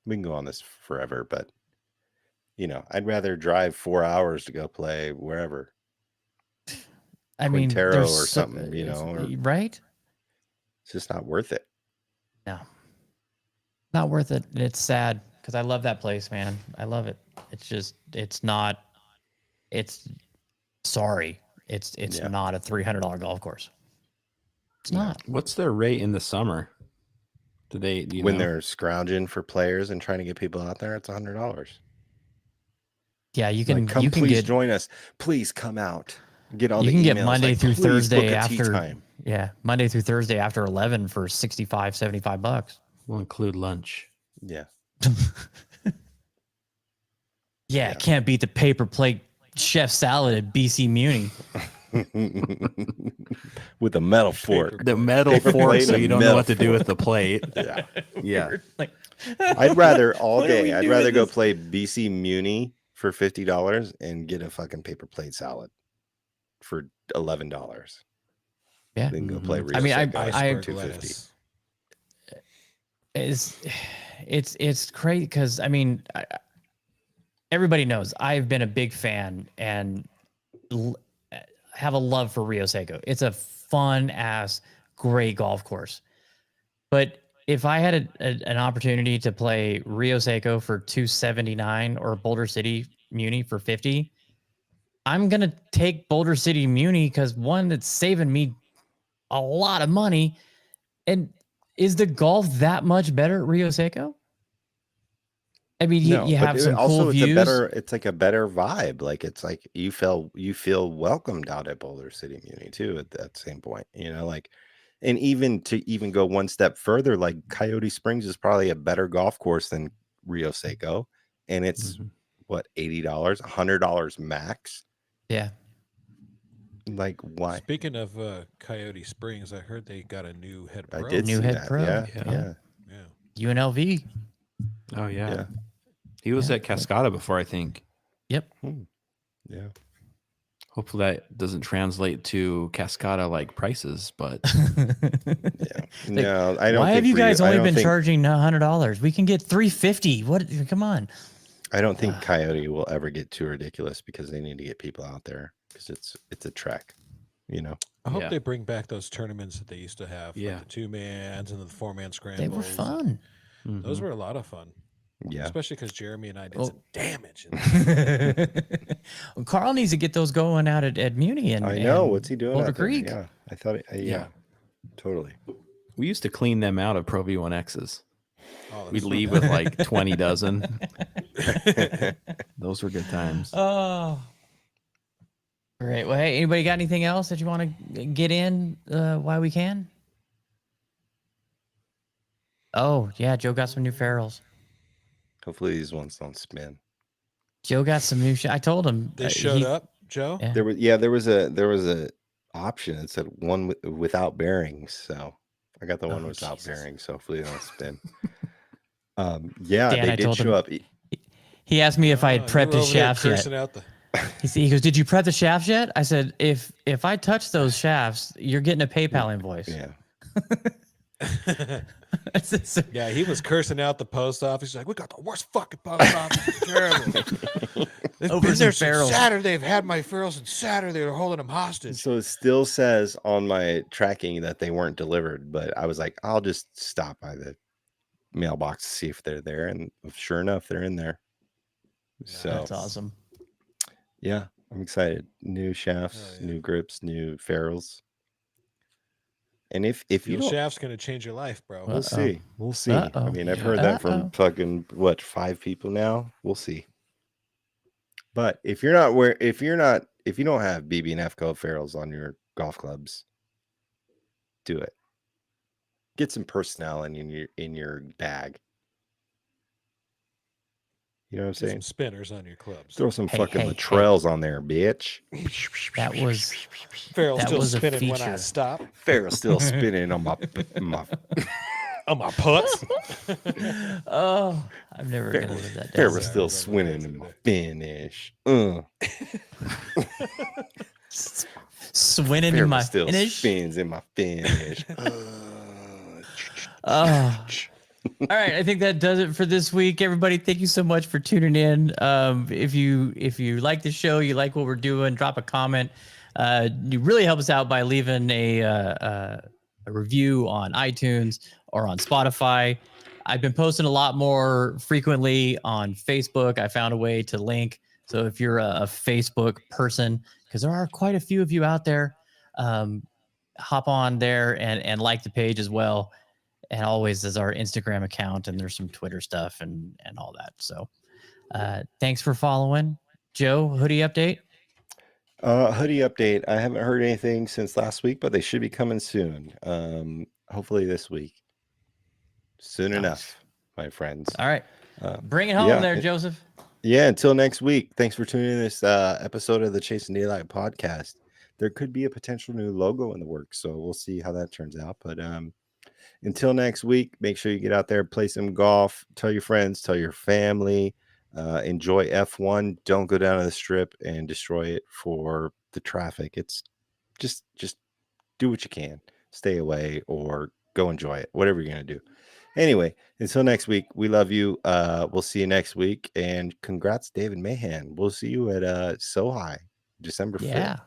Speaker 2: We can go on this forever, but I'd rather drive 4 hours to go play wherever.
Speaker 1: I mean,
Speaker 2: Quintero
Speaker 1: there's
Speaker 2: or something, or
Speaker 1: right?
Speaker 2: it's just not worth it.
Speaker 1: No, not worth it. It's sad because I love that place, man. I love it. It's just, it's not. It's sorry. It's
Speaker 2: Yeah.
Speaker 1: not a $300 golf course. It's not.
Speaker 4: What's their rate in the summer? Do they?
Speaker 2: When they're scrounging for players and trying to get people out there, it's $100.
Speaker 1: Yeah, you can.
Speaker 2: Come,
Speaker 1: you can
Speaker 2: please
Speaker 1: get.
Speaker 2: join us. Please come out. Get all
Speaker 1: You
Speaker 2: the
Speaker 1: can
Speaker 2: emails.
Speaker 1: get Monday
Speaker 2: like,
Speaker 1: through
Speaker 2: "Please book
Speaker 1: Thursday
Speaker 2: a tee
Speaker 1: after.
Speaker 2: time."
Speaker 1: Yeah, Monday through Thursday after 11 for $65-$75.
Speaker 4: We'll include lunch.
Speaker 2: Yeah.
Speaker 1: Yeah, can't beat the paper plate chef salad at BC Muni.
Speaker 2: With a metal fork.
Speaker 4: The metal
Speaker 2: Paper
Speaker 4: fork,
Speaker 2: plate
Speaker 4: so
Speaker 2: and
Speaker 4: you don't
Speaker 2: metal
Speaker 4: know what to do
Speaker 2: fork.
Speaker 4: with the plate.
Speaker 2: Yeah.
Speaker 4: Yeah.
Speaker 1: Like,
Speaker 2: I'd rather all
Speaker 1: What are we
Speaker 2: day. I'd
Speaker 1: doing
Speaker 2: rather go
Speaker 1: this?
Speaker 2: play BC Muni for $50 and get a fucking paper plate salad for $11.
Speaker 1: Yeah.
Speaker 2: Then go play
Speaker 4: Mhm.
Speaker 2: Rio
Speaker 1: I mean,
Speaker 2: Seco
Speaker 3: Iceberg
Speaker 2: for $250.
Speaker 3: lettuce.
Speaker 1: It's crazy because everybody knows I've been a big fan and have a love for Rio Seco. It's a fun ass, great golf course. But if I had an opportunity to play Rio Seco for $279 or Boulder City Muni for $50, I'm gonna take Boulder City Muni because one, it's saving me a lot of money, and is the golf that much better at Rio Seco? I mean,
Speaker 2: No,
Speaker 1: you
Speaker 2: but
Speaker 1: have some
Speaker 2: also
Speaker 1: cool
Speaker 2: it's
Speaker 1: views.
Speaker 2: it's like a better vibe. Like it's like you feel welcomed out at Boulder City Muni too at that same point. And even go one step further, like Coyote Springs is probably a better golf course than Rio Seco, and it's what, $80, $100 max.
Speaker 1: Yeah.
Speaker 2: Like why?
Speaker 3: Speaking of Coyote Springs, I heard they got a new head pro.
Speaker 2: I did
Speaker 1: New
Speaker 2: see
Speaker 1: head
Speaker 2: that.
Speaker 1: pro.
Speaker 2: Yeah,
Speaker 1: Yeah.
Speaker 3: Yeah.
Speaker 1: UNLV.
Speaker 4: Oh yeah.
Speaker 2: Yeah.
Speaker 4: He was
Speaker 1: Yeah.
Speaker 4: at Cascada before, I think.
Speaker 1: Yep.
Speaker 2: yeah.
Speaker 4: Hopefully that doesn't translate to Cascada like prices, but
Speaker 2: Yeah. No, I don't.
Speaker 1: Why have
Speaker 2: think
Speaker 1: you guys
Speaker 2: I
Speaker 1: only
Speaker 2: don't
Speaker 1: been
Speaker 2: think-
Speaker 1: charging $100? We can get $350. What? Come on.
Speaker 2: I don't think Coyote will ever get too ridiculous because they need to get people out there because it's a trek,
Speaker 3: I hope
Speaker 4: Yeah.
Speaker 3: they bring back those tournaments that they used to have.
Speaker 4: Yeah.
Speaker 3: Like the 2-mans and the 4-man scrambles.
Speaker 1: They were fun.
Speaker 3: Those were a lot of fun.
Speaker 2: Yeah.
Speaker 3: Especially because Jeremy and I did
Speaker 1: Well-
Speaker 3: some damage.
Speaker 1: Well, Carl needs to get those going out at Muni and
Speaker 2: I know.
Speaker 1: and
Speaker 2: What's he doing?
Speaker 1: Boulder
Speaker 2: out there?
Speaker 1: Creek.
Speaker 2: Yeah. I thought. Yeah. Totally.
Speaker 4: we used to clean them out of Pro V1Xs.
Speaker 3: Oh,
Speaker 4: We'd
Speaker 3: that's
Speaker 4: leave
Speaker 3: fun.
Speaker 4: with like 20 dozen. Those were good times.
Speaker 1: Oh. Great. Well, hey, anybody got anything else that you want to get in while we can? Oh, yeah, Joe got some new ferrules.
Speaker 2: Hopefully these ones don't spin.
Speaker 1: Joe got some new shit. I told him
Speaker 3: They showed up, Joe.
Speaker 1: Yeah.
Speaker 2: There was a option that said one without bearings. So I got the one
Speaker 1: Oh,
Speaker 2: without
Speaker 1: Jesus.
Speaker 2: bearings. So hopefully they don't spin. Yeah,
Speaker 1: Dan,
Speaker 2: they
Speaker 1: I
Speaker 2: did
Speaker 1: told him-
Speaker 2: show up.
Speaker 1: He asked me if I had
Speaker 3: Oh,
Speaker 1: prepped
Speaker 3: you were
Speaker 1: his
Speaker 3: over there
Speaker 1: shafts yet.
Speaker 3: cursing out the-
Speaker 1: He goes, "Did you prep the shafts yet?" I said, "If I touch those shafts, you're getting a PayPal invoice."
Speaker 2: Yeah.
Speaker 3: Yeah, he was cursing out the post office. He's like, we got the worst fucking post office. It's terrible. They've
Speaker 1: Over
Speaker 3: been
Speaker 1: some
Speaker 3: there since
Speaker 1: ferals.
Speaker 3: Saturday. They've had my ferals since Saturday. They're holding them hostage.
Speaker 2: So it still says on my tracking that they weren't delivered, but I was like, I'll just stop by the mailbox to see if they're there, and sure enough, they're in there. So
Speaker 1: That's awesome.
Speaker 2: yeah, I'm excited. New shafts,
Speaker 3: yeah.
Speaker 2: new grips, new ferrules. And if you
Speaker 3: Fuel
Speaker 2: don't,
Speaker 3: shaft's gonna change your life, bro.
Speaker 2: we'll see. We'll see.
Speaker 1: Uh-oh.
Speaker 2: I mean, I've
Speaker 3: Yeah.
Speaker 2: heard that from fucking 5 people now. We'll see. But if you don't have BB and FCO ferrules on your golf clubs, do it. Get some personnel in your bag. You know what I'm
Speaker 3: Get
Speaker 2: saying?
Speaker 3: some spinners on your clubs.
Speaker 2: Throw some
Speaker 1: Hey,
Speaker 2: fucking
Speaker 1: hey,
Speaker 2: Latrells on there, bitch.
Speaker 1: That was
Speaker 3: Ferrul's
Speaker 1: that
Speaker 3: still
Speaker 1: was a
Speaker 3: spinning when I
Speaker 1: feature.
Speaker 3: stop.
Speaker 2: Ferrell's still spinning on my
Speaker 3: On my putts.
Speaker 1: Oh, I'm never gonna live that down.
Speaker 2: Ferrell's
Speaker 3: Sorry,
Speaker 2: still
Speaker 3: I don't know
Speaker 2: swinging in my
Speaker 3: today.
Speaker 2: finish.
Speaker 1: Swinning in
Speaker 2: Ferrell
Speaker 1: my
Speaker 2: still
Speaker 1: finish.
Speaker 2: spins in my finish.
Speaker 1: Oh. All right, I think that does it for this week. Everybody, thank you so much for tuning in. If you like the show, you like what we're doing, drop a comment. You really help us out by leaving a review on iTunes or on Spotify. I've been posting a lot more frequently on Facebook. I found a way to link. So if you're a Facebook person, because there are quite a few of you out there, hop on there and like the page as well. And always is our Instagram account, and there's some Twitter stuff and all that. So thanks for following. Joe, hoodie update?
Speaker 2: Hoodie update. I haven't heard anything since last week, but they should be coming soon. Hopefully this week. Soon enough, my friends.
Speaker 1: All right. Bring it home there, Joseph.
Speaker 2: Yeah, until next week. Thanks for tuning in to this episode of the Chasing Daylight podcast. There could be a potential new logo in the works, so we'll see how that turns out. But until next week, make sure you get out there, play some golf, tell your friends, tell your family, enjoy F1. Don't go down to the strip and destroy it for the traffic. It's just do what you can. Stay away or go enjoy it, whatever you're going to do. Anyway, until next week, we love you. We'll see you next week. And congrats, David Mahan. We'll see you at SoHi December 5th.
Speaker 1: Yeah.